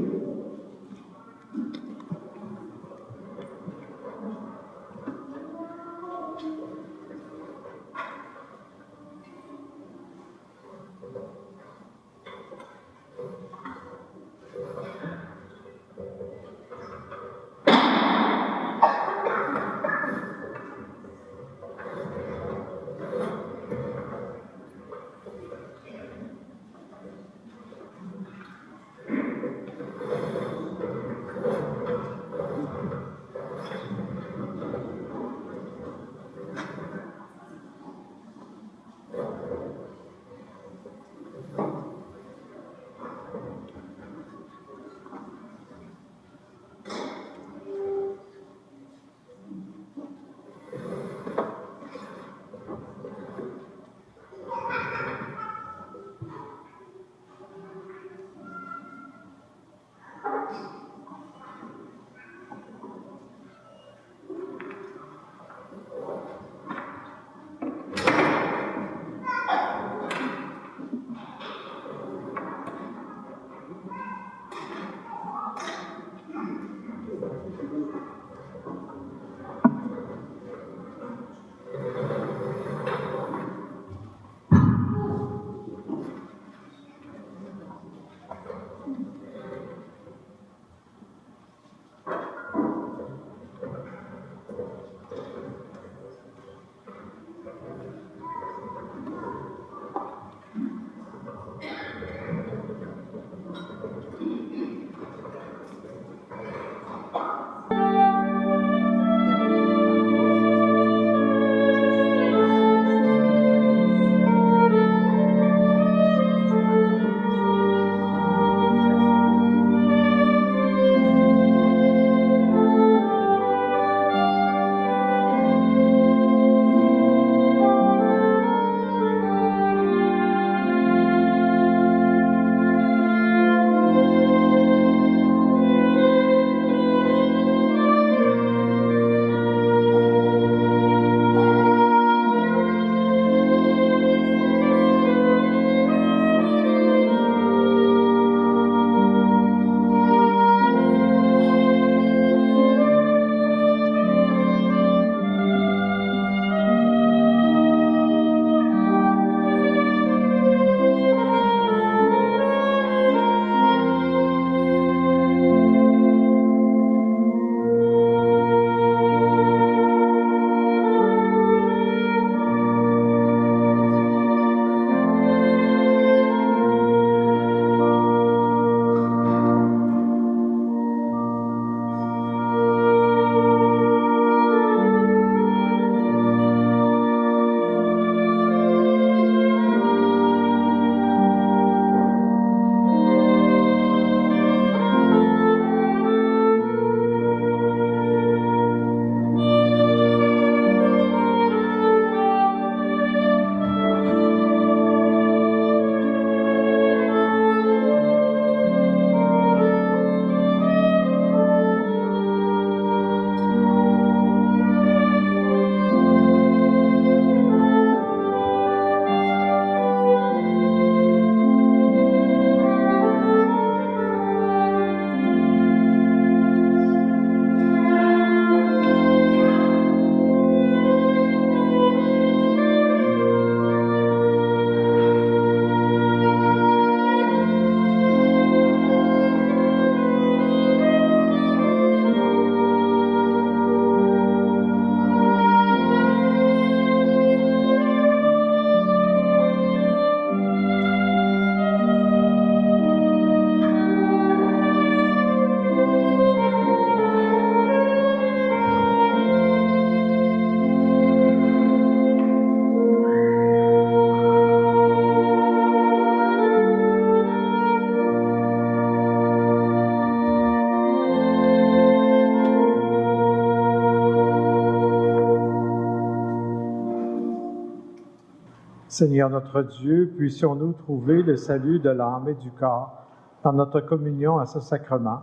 Seigneur notre Dieu, puissions-nous trouver le salut de l'âme et du corps dans notre communion à ce sacrement,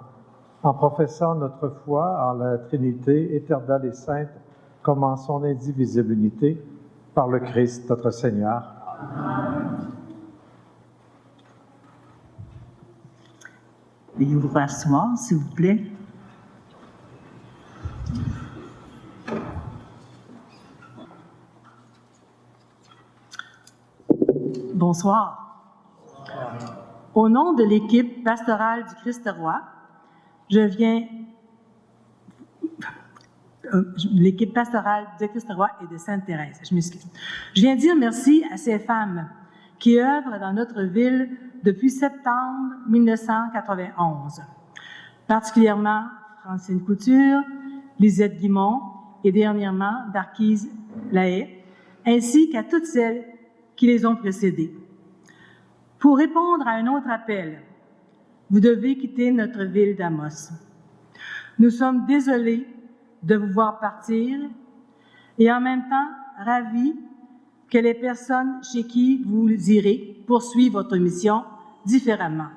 en professant notre foi en la Trinité éternelle et sainte, comme en son indivisible unité, par le Christ notre Seigneur. Veuillez vous rasseoir, s'il vous plaît. Bonsoir. Au nom de l'équipe pastorale du Christ-Roi, l'équipe pastorale de Christ-Roi et de Sainte-Thérèse, je m'excuse. Je viens dire merci à ces femmes qui œuvrent dans notre ville depuis septembre 1991, particulièrement Francine Couture, Lisette Guimond et dernièrement Darquise Lahaye, ainsi qu'à toutes celles qui les ont précédées. Pour répondre à un autre appel, vous devez quitter notre ville d'Amos. Nous sommes désolés de vous voir partir et en même temps ravis que les personnes chez qui vous irez poursuivent votre mission différemment.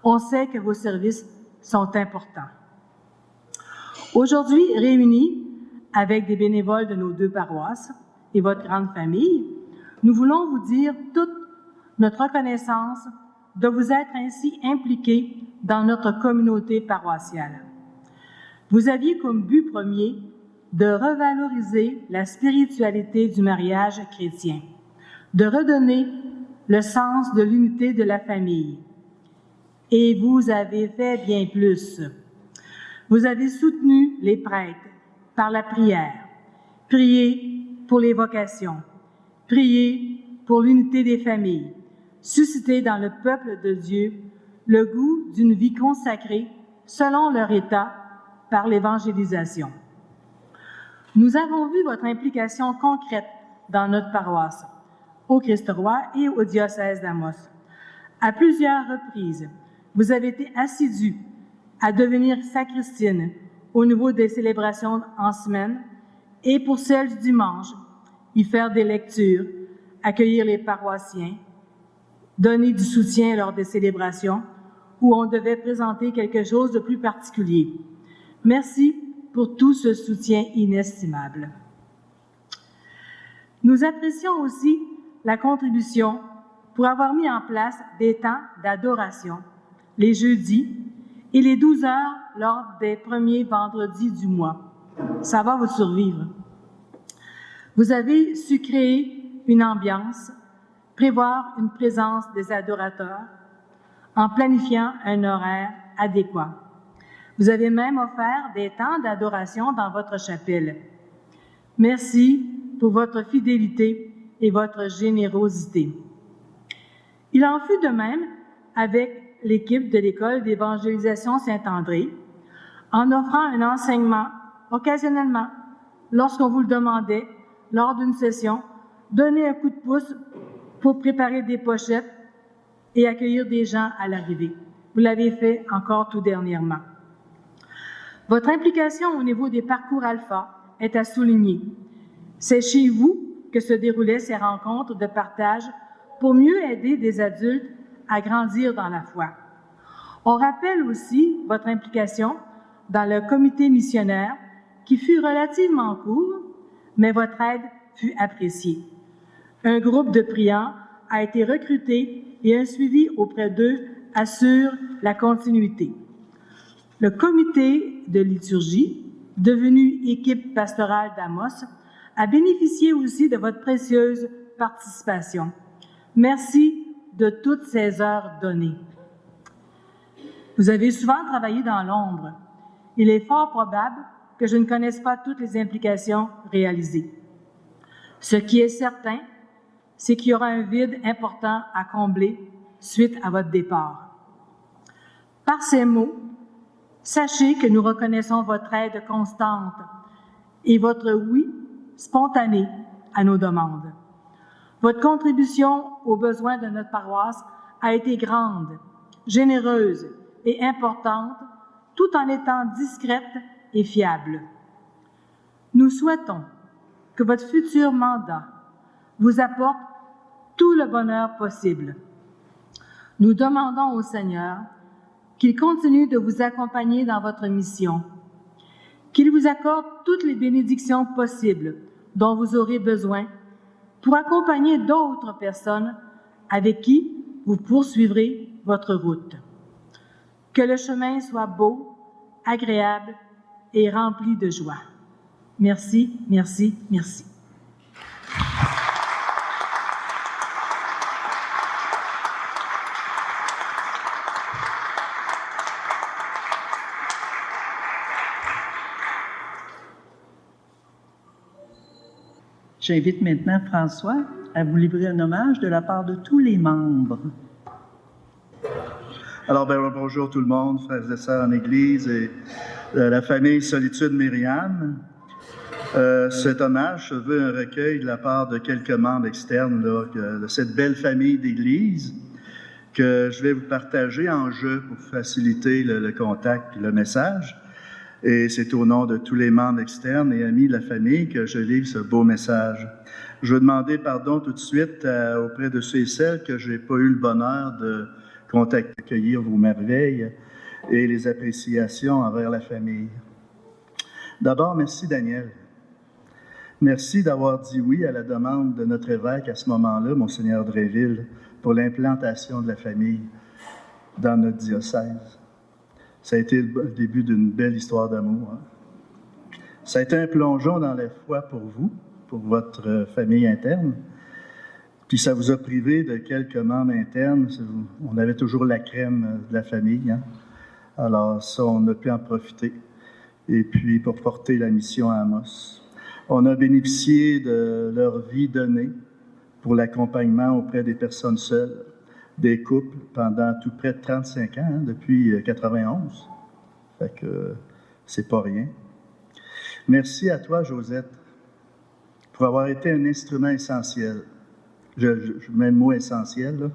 On sait que vos services sont importants. Aujourd'hui, réunis avec des bénévoles de nos 2 paroisses et votre grande famille, nous voulons vous dire toute notre reconnaissance de vous être ainsi impliqués dans notre communauté paroissiale. Vous aviez comme but premier de revaloriser la spiritualité du mariage chrétien, de redonner le sens de l'unité de la famille. Et vous avez fait bien plus. Vous avez soutenu les prêtres par la prière, prié pour les vocations, prié pour l'unité des familles, suscité dans le peuple de Dieu le goût d'une vie consacrée selon leur état par l'évangélisation. Nous avons vu votre implication concrète dans notre paroisse, au Christ-Roi et au diocèse d'Amos. À plusieurs reprises, vous avez été assidus à devenir sacristine au niveau des célébrations en semaine et pour celles du dimanche, y faire des lectures, accueillir les paroissiens, donner du soutien lors des célébrations où on devait présenter quelque chose de plus particulier. Merci pour tout ce soutien inestimable. Nous apprécions aussi la contribution pour avoir mis en place des temps d'adoration, les jeudis et les 12 heures lors des premiers vendredis du mois. Ça va vous survivre. Vous avez su créer une ambiance, prévoir une présence des adorateurs en planifiant un horaire adéquat. Vous avez même offert des temps d'adoration dans votre chapelle. Merci pour votre fidélité et votre générosité. Il en fut de même avec l'équipe de l'École d'évangélisation Saint-André, en offrant un enseignement occasionnellement, lorsqu'on vous le demandait, lors d'une session, donner un coup de pouce pour préparer des pochettes et accueillir des gens à l'arrivée. Vous l'avez fait encore tout dernièrement. Votre implication au niveau des parcours alpha est à souligner. C'est chez vous que se déroulaient ces rencontres de partage pour mieux aider des adultes à grandir dans la foi. On rappelle aussi votre implication dans le comité missionnaire qui fut relativement court, mais votre aide fut appréciée. Un groupe de priants a été recruté et un suivi auprès d'eux assure la continuité. Le comité de liturgie, devenu équipe pastorale d'Amos, a bénéficié aussi de votre précieuse participation. Merci de toutes ces heures données. Vous avez souvent travaillé dans l'ombre. Il est fort probable que je ne connaisse pas toutes les implications réalisées. Ce qui est certain, c'est qu'il y aura un vide important à combler suite à votre départ. Par ces mots, sachez que nous reconnaissons votre aide constante et votre oui spontané à nos demandes. Votre contribution aux besoins de notre paroisse a été grande, généreuse et importante, tout en étant discrète et fiable. Nous souhaitons que votre futur mandat vous apporte tout le bonheur possible. Nous demandons au Seigneur qu'il continue de vous accompagner dans votre mission, qu'il vous accorde toutes les bénédictions possibles dont vous aurez besoin pour accompagner d'autres personnes avec qui vous poursuivrez votre route. Que le chemin soit beau, agréable et rempli de joie. Merci, merci, merci. J'invite maintenant François à vous livrer un hommage de la part de tous les membres. Alors, bonjour tout le monde, frères et sœurs en Église et la famille Solitude Myriam. Cet hommage se veut un recueil de la part de quelques membres externes de cette belle famille d'Église que je vais vous partager en jeu pour faciliter le contact et le message. Et c'est au nom de tous les membres externes et amis de la famille que je livre ce beau message. Je veux demander pardon tout de suite auprès de ceux et celles que je n'ai pas eu le bonheur de contacter, accueillir vos merveilles et les appréciations envers la famille. D'abord, merci Daniel. Merci d'avoir dit oui à la demande de notre évêque à ce moment-là, Monseigneur Dréville, pour l'implantation de la famille dans notre diocèse. Ça a été le début d'une belle histoire d'amour. Ça a été un plongeon dans la foi pour vous, pour votre famille interne. Puis ça vous a privé de quelques membres internes. On avait toujours la crème de la famille. Alors ça, on a pu en profiter. Et puis pour porter la mission à Amos. On a bénéficié de leur vie donnée pour l'accompagnement auprès des personnes seules, des couples pendant tout près de 35 ans, depuis 91. Fait que c'est pas rien. Merci à toi, Josette, pour avoir été un instrument essentiel. Je mets le mot essentiel, là,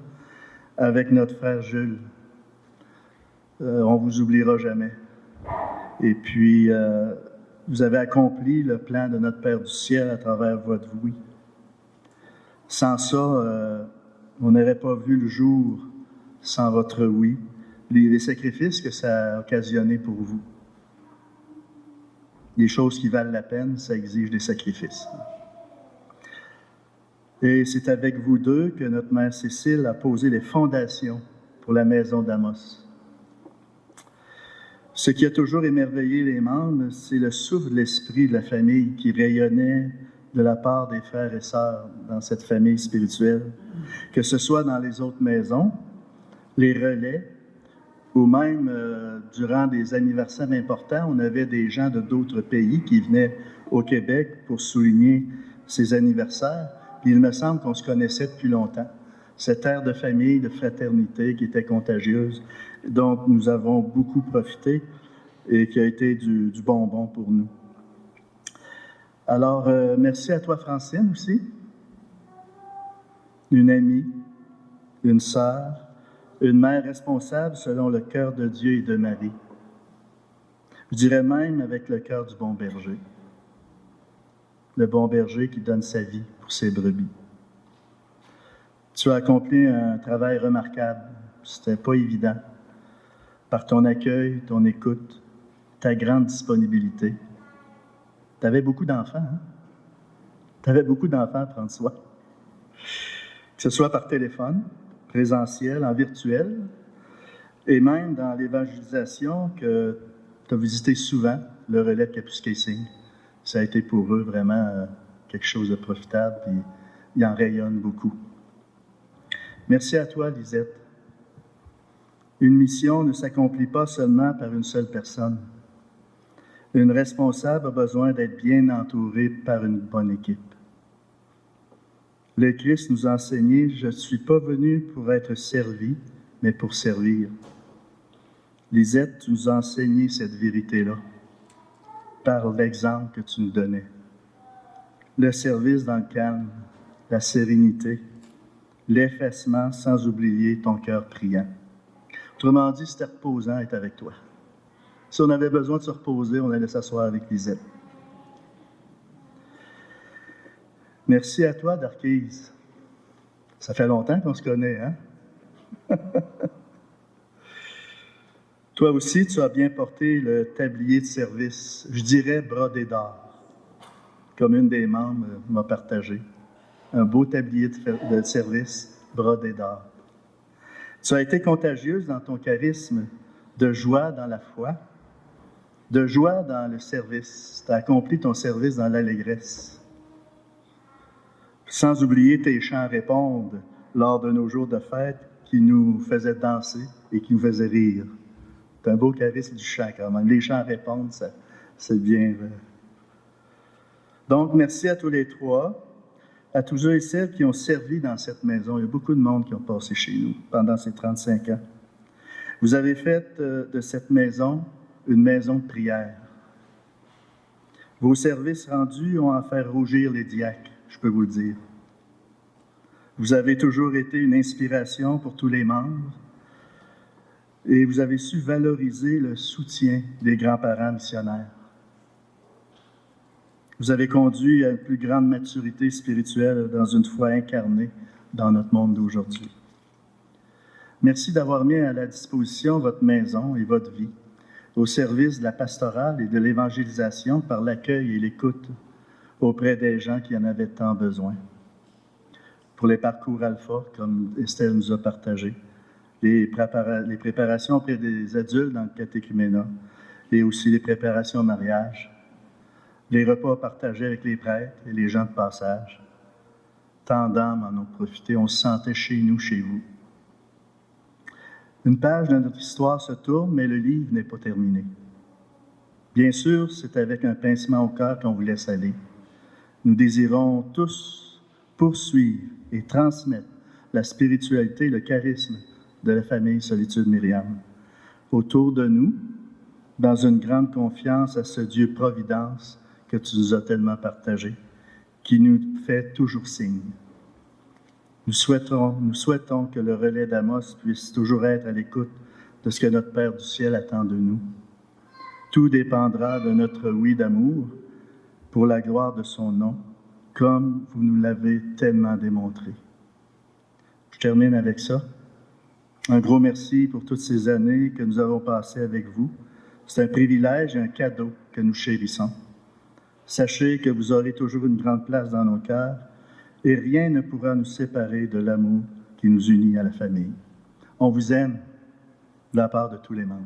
avec notre frère Jules. On vous oubliera jamais. Et puis, vous avez accompli le plan de notre Père du ciel à travers votre oui. Sans ça, on n'aurait pas vu le jour sans votre oui, les sacrifices que ça a occasionné pour vous. Les choses qui valent la peine, ça exige des sacrifices. Et c'est avec vous deux que notre mère Cécile a posé les fondations pour la maison d'Amos. Ce qui a toujours émerveillé les membres, c'est le souffle de l'esprit de la famille qui rayonnait de la part des frères et sœurs dans cette famille spirituelle, que ce soit dans les autres maisons, les relais, ou même durant des anniversaires importants, on avait des gens de d'autres pays qui venaient au Québec pour souligner ces anniversaires. Puis il me semble qu'on se connaissait depuis longtemps. Cette ère de famille, de fraternité qui était contagieuse, dont nous avons beaucoup profité et qui a été du bonbon pour nous. Alors, merci à toi, Francine, aussi. Une amie, une sœur, une mère responsable selon le cœur de Dieu et de Marie. Je dirais même avec le cœur du bon berger. Le bon berger qui donne sa vie pour ses brebis. Tu as accompli un travail remarquable. C'était pas évident. Par ton accueil, ton écoute, ta grande disponibilité. Tu avais beaucoup d'enfants, hein? Tu avais beaucoup d'enfants à prendre soin. Que ce soit par téléphone, présentiel, en virtuel, et même dans l'évangélisation que tu as visité souvent, le relais de Capus-Casing. Ça a été pour eux vraiment quelque chose de profitable, puis ils en rayonnent beaucoup. Merci à toi, Lisette. Une mission ne s'accomplit pas seulement par une seule personne. Une responsable a besoin d'être bien entourée par une bonne équipe. Le Christ nous a enseigné « Je ne suis pas venu pour être servi, mais pour servir ». Lisette, tu nous as enseigné cette vérité-là par l'exemple que tu nous donnais. Le service dans le calme, la sérénité, l'effacement sans oublier ton cœur priant. Autrement dit, c'était reposant d'être avec toi. Si on avait besoin de se reposer, on allait s'asseoir avec Lisette. Merci à toi, Darquise. Ça fait longtemps qu'on se connaît, hein? Toi aussi, tu as bien porté le tablier de service, je dirais brodé d'or, comme une des membres m'a partagé. Un beau tablier de service brodé d'or. Tu as été contagieuse dans ton charisme de joie dans la foi, de joie dans le service. Tu as accompli ton service dans l'allégresse. Sans oublier tes chants à répondre lors de nos jours de fête qui nous faisaient danser et qui nous faisaient rire. C'est un beau charisme du chant quand même. Les chants à répondre, c'est bien. Donc, merci à tous les trois, à tous ceux et celles qui ont servi dans cette maison. Il y a beaucoup de monde qui ont passé chez nous pendant ces 35 ans. Vous avez fait de cette maison une maison de prière. Vos services rendus ont à faire rougir les diacres, je peux vous le dire. Vous avez toujours été une inspiration pour tous les membres et vous avez su valoriser le soutien des grands-parents missionnaires. Vous avez conduit à une plus grande maturité spirituelle dans une foi incarnée dans notre monde d'aujourd'hui. Merci d'avoir mis à la disposition votre maison et votre vie au service de la pastorale et de l'évangélisation par l'accueil et l'écoute auprès des gens qui en avaient tant besoin. Pour les parcours alpha, comme Estelle nous a partagé, les préparations auprès des adultes dans le catéchuménat et aussi les préparations au mariage, les repas partagés avec les prêtres et les gens de passage. Tant d'âmes en ont profité, on se sentait chez nous, chez vous. Une page de notre histoire se tourne, mais le livre n'est pas terminé. Bien sûr, c'est avec un pincement au cœur qu'on vous laisse aller. Nous désirons tous poursuivre et transmettre la spiritualité, le charisme de la famille Solitude Myriam autour de nous, dans une grande confiance à ce Dieu Providence que tu nous as tellement partagé, qui nous fait toujours signe. Nous souhaitons que le relais d'Amos puisse toujours être à l'écoute de ce que notre Père du ciel attend de nous. Tout dépendra de notre oui d'amour pour la gloire de son nom, comme vous nous l'avez tellement démontré. Je termine avec ça. Un gros merci pour toutes ces années que nous avons passées avec vous. C'est un privilège et un cadeau que nous chérissons. Sachez que vous aurez toujours une grande place dans nos cœurs et rien ne pourra nous séparer de l'amour qui nous unit à la famille. On vous aime de la part de tous les membres.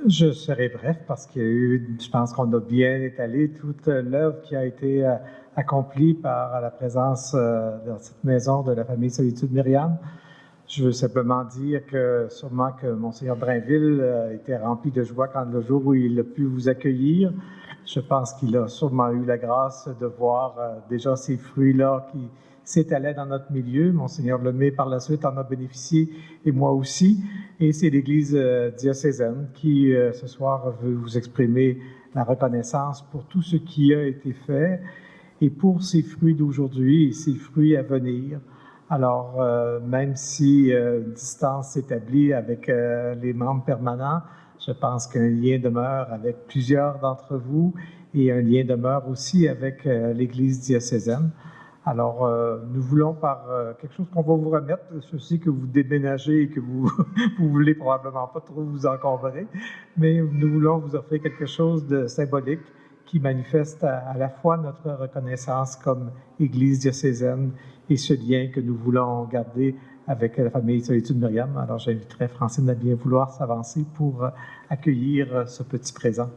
Je serai bref parce qu'il y a eu, je pense qu'on a bien étalé toute l'œuvre qui a été accomplie par la présence dans cette maison de la famille Solitude Myriam. Je veux simplement dire que sûrement que Monseigneur Drainville était rempli de joie quand le jour où il a pu vous accueillir. Je pense qu'il a sûrement eu la grâce de voir déjà ces fruits-là qui s'étalait dans notre milieu. Monseigneur Lemay, par la suite, en a bénéficié, et moi aussi. Et c'est l'Église diocésaine qui, ce soir, veut vous exprimer la reconnaissance pour tout ce qui a été fait et pour ces fruits d'aujourd'hui et ces fruits à venir. Alors, même si une distance s'établit avec les membres permanents, je pense qu'un lien demeure avec plusieurs d'entre vous et un lien demeure aussi avec l'Église diocésaine. Alors, nous voulons par quelque chose qu'on va vous remettre, je sais que vous déménagez et que vous voulez probablement pas trop vous encombrer, mais nous voulons vous offrir quelque chose de symbolique qui manifeste à la fois notre reconnaissance comme Église diocésaine et ce lien que nous voulons garder avec la famille Solitude Myriam. Alors, j'inviterai Francine à bien vouloir s'avancer pour accueillir ce petit présent.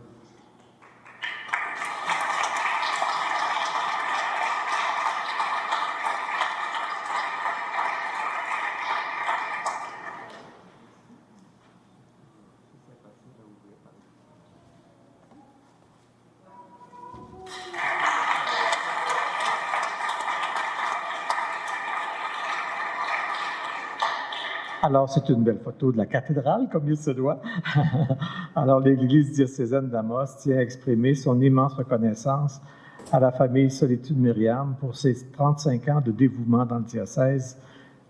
Alors, c'est une belle photo de la cathédrale, comme il se doit. Alors, l'Église diocésaine d'Amos tient à exprimer son immense reconnaissance à la famille Solitude Myriam pour ses 35 ans de dévouement dans le diocèse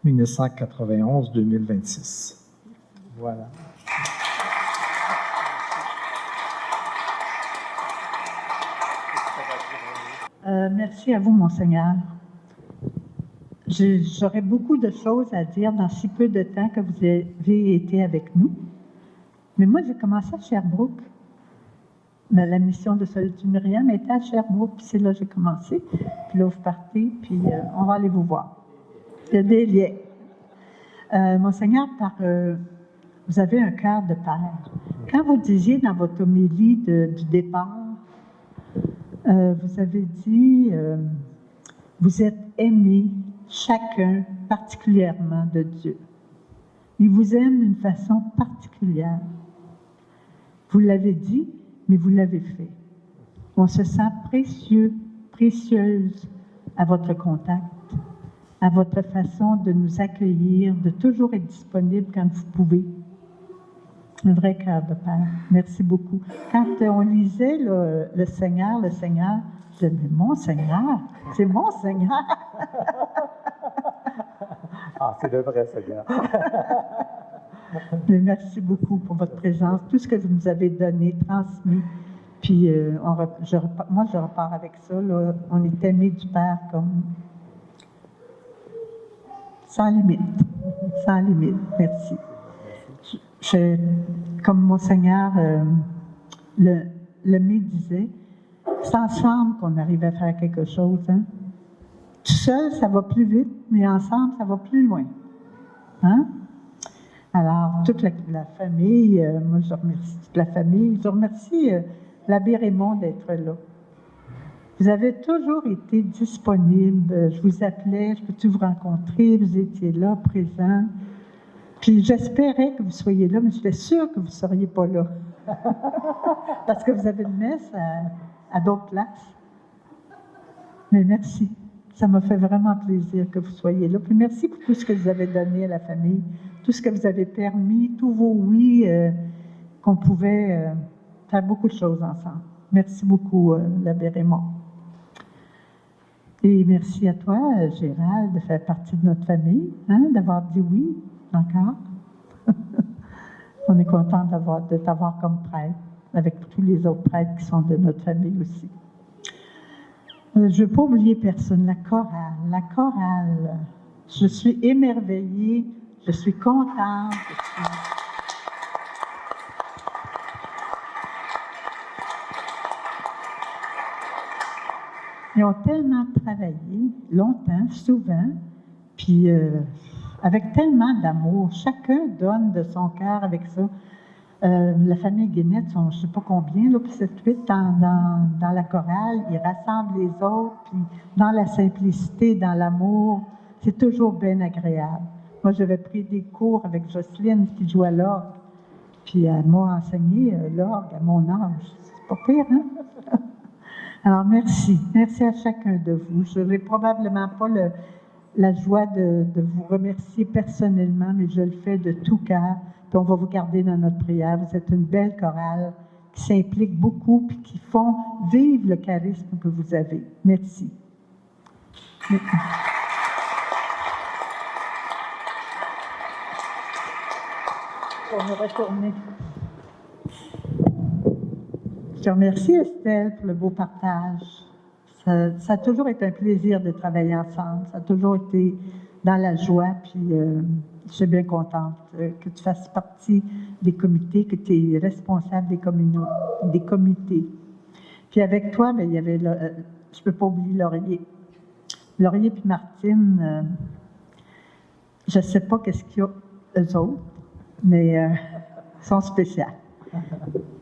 1991-2026. Voilà. Merci à vous, Monseigneur. J'aurais beaucoup de choses à dire dans si peu de temps que vous avez été avec nous. Mais moi, j'ai commencé à Sherbrooke. Mais la mission de Solitude Myriam était à Sherbrooke, puis c'est là que j'ai commencé. Puis là, vous partez, puis on va aller vous voir. Il y a des liens. Monseigneur, vous avez un cœur de père. Quand vous disiez dans votre homélie du départ, vous avez dit, vous êtes aimés, chacun particulièrement de Dieu. Il vous aime d'une façon particulière. Vous l'avez dit, mais vous l'avez fait. On se sent précieux, précieuse à votre contact, à votre façon de nous accueillir, de toujours être disponible quand vous pouvez. Un vrai cœur de père. Merci beaucoup. Quand on lisait le Seigneur, je disais, mais mon Seigneur, c'est mon Seigneur. Ah, c'est le vrai Seigneur. Mais merci beaucoup pour votre présence, tout ce que vous nous avez donné, transmis. Puis, je repars avec ça. Là, on est aimés du Père comme sans limite. Sans limite. Merci. Comme Monseigneur le disait, c'est ensemble qu'on arrive à faire quelque chose. Hein? Tout seul, ça va plus vite, mais ensemble, ça va plus loin. Hein? Alors, toute la famille, moi je remercie toute la famille, je remercie l'abbé Raymond d'être là. Vous avez toujours été disponible, je vous appelais, je peux-tu vous rencontrer, vous étiez là, présent. Puis j'espérais que vous soyez là, mais j'étais sûre que vous ne seriez pas là. Parce que vous avez une messe à d'autres places. Mais merci. Ça m'a fait vraiment plaisir que vous soyez là. Puis merci pour tout ce que vous avez donné à la famille, tout ce que vous avez permis, tous vos oui, qu'on pouvait faire beaucoup de choses ensemble. Merci beaucoup, l'abbé Raymond. Et merci à toi, Gérald, de faire partie de notre famille, hein, d'avoir dit oui encore. On est content de t'avoir comme prêtre, avec tous les autres prêtres qui sont de notre famille aussi. Je ne veux pas oublier personne, la chorale. Je suis émerveillée, je suis contente. Ils ont tellement travaillé, longtemps, souvent, puis avec tellement d'amour. Chacun donne de son cœur avec ça. La famille Guénette, je ne sais pas combien, là, puis 7-8 dans la chorale, ils rassemblent les autres, puis dans la simplicité, dans l'amour, c'est toujours bien agréable. Moi, j'avais pris des cours avec Jocelyne qui joue à l'orgue, puis elle m'a enseigné l'orgue à mon âge. C'est pas pire, hein? Alors, merci. Merci à chacun de vous. Je n'ai probablement pas la joie de vous remercier personnellement, mais je le fais de tout cœur. Puis on va vous garder dans notre prière. Vous êtes une belle chorale qui s'implique beaucoup puis qui font vivre le charisme que vous avez. Merci. On va retourner. Je te remercie, Estelle, pour le beau partage. Ça a toujours été un plaisir de travailler ensemble. Ça a toujours été dans la joie, puis je suis bien contente que tu fasses partie des comités, que tu es responsable des comités. Puis avec toi, bien, il y avait, je ne peux pas oublier Laurier. Laurier puis Martine, je ne sais pas qu'est-ce qu'il y a eux autres, mais ils sont spéciaux.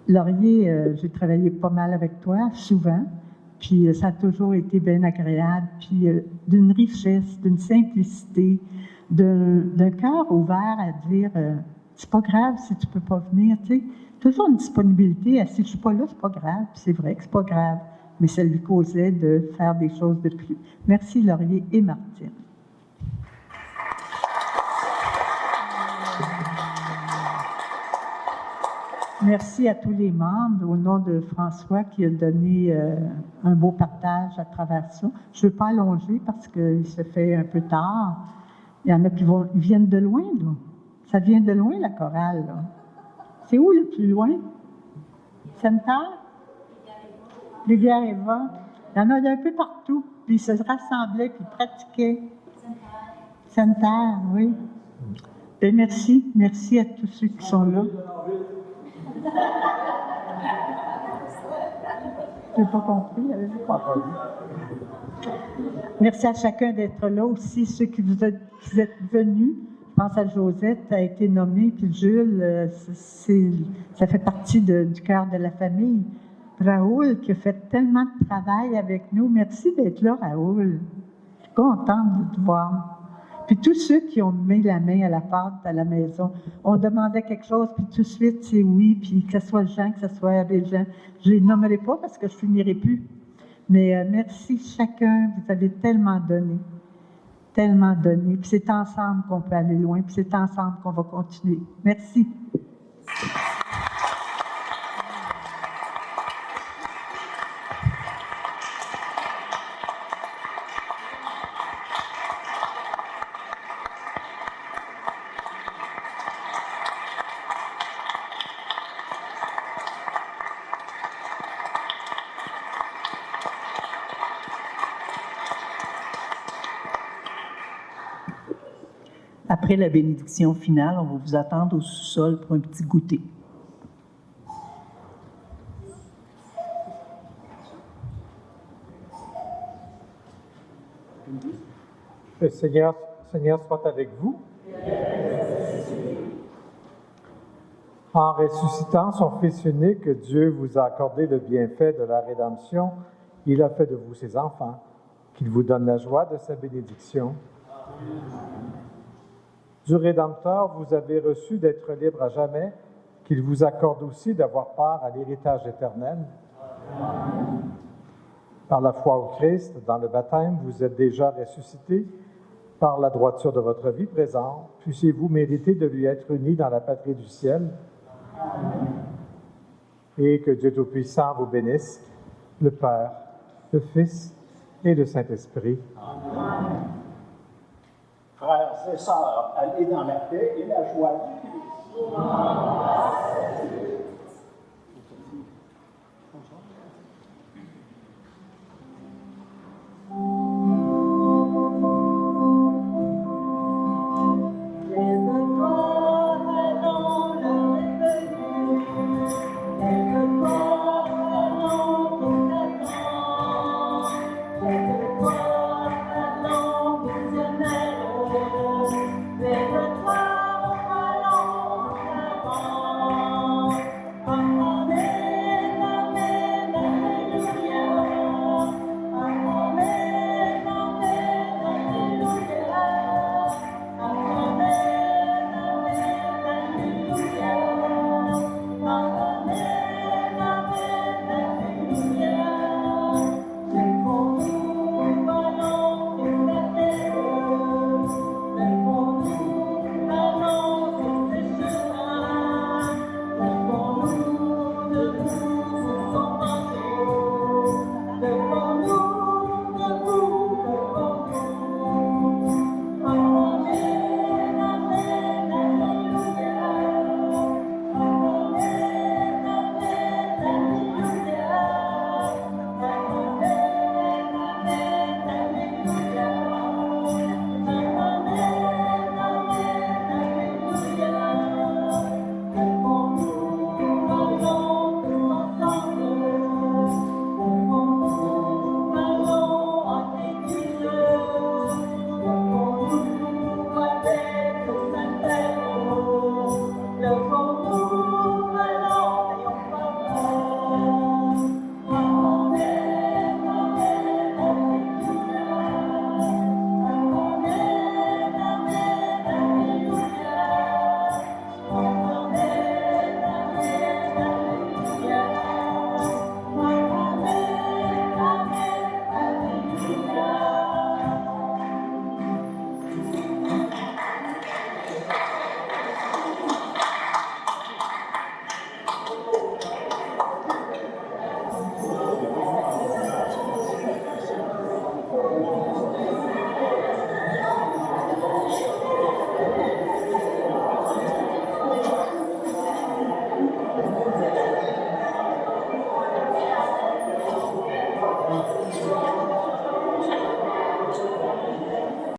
Laurier, j'ai travaillé pas mal avec toi, souvent, puis ça a toujours été bien agréable, puis d'une richesse, d'une simplicité, d'un cœur ouvert à dire c'est pas grave si tu peux pas venir, tu sais, toujours une disponibilité à si je suis pas là, c'est pas grave, puis c'est vrai que c'est pas grave, mais ça lui causait de faire des choses de plus. Merci Laurier et Martine. Merci à tous les membres, au nom de François qui a donné un beau partage à travers ça. Je ne veux pas allonger parce qu'il se fait un peu tard. Il y en a qui viennent de loin, là. Ça vient de loin, la chorale, là. C'est où le plus loin? Sainte-Terre? Rivière-Éva. Il y en a un peu partout. Puis ils se rassemblaient, puis pratiquaient. Sainte-Terre, oui. Bien, merci. Merci à tous ceux qui sont là. Je n'ai pas compris. Avez-vous compris? Merci à chacun d'être là aussi, ceux qui êtes venus. Je pense à Josette, a été nommée, puis Jules, ça fait partie du cœur de la famille. Raoul, qui a fait tellement de travail avec nous. Merci d'être là, Raoul. Je suis contente de te voir. Puis tous ceux qui ont mis la main à la pâte à la maison, on demandait quelque chose, puis tout de suite, c'est oui, puis que ce soit Jean, que ce soit Régent. Je ne les nommerai pas parce que je ne finirai plus. Mais merci chacun, vous avez tellement donné. Tellement donné. Puis c'est ensemble qu'on peut aller loin, puis c'est ensemble qu'on va continuer. Merci. Après la bénédiction finale, on va vous attendre au sous-sol pour un petit goûter. Le Seigneur soit avec vous. En ressuscitant son Fils unique, Dieu vous a accordé le bienfait de la rédemption. Il a fait de vous ses enfants. Qu'il vous donne la joie de sa bénédiction. Du Rédempteur, vous avez reçu d'être libre à jamais, qu'il vous accorde aussi d'avoir part à l'héritage éternel. Par la foi au Christ, dans le baptême, vous êtes déjà ressuscités. Par la droiture de votre vie présente, puissiez-vous mériter de lui être unis dans la patrie du ciel. Et que Dieu Tout-Puissant vous bénisse, le Père, le Fils et le Saint-Esprit. Frères et sœurs, allez dans la paix et la joie du Christ.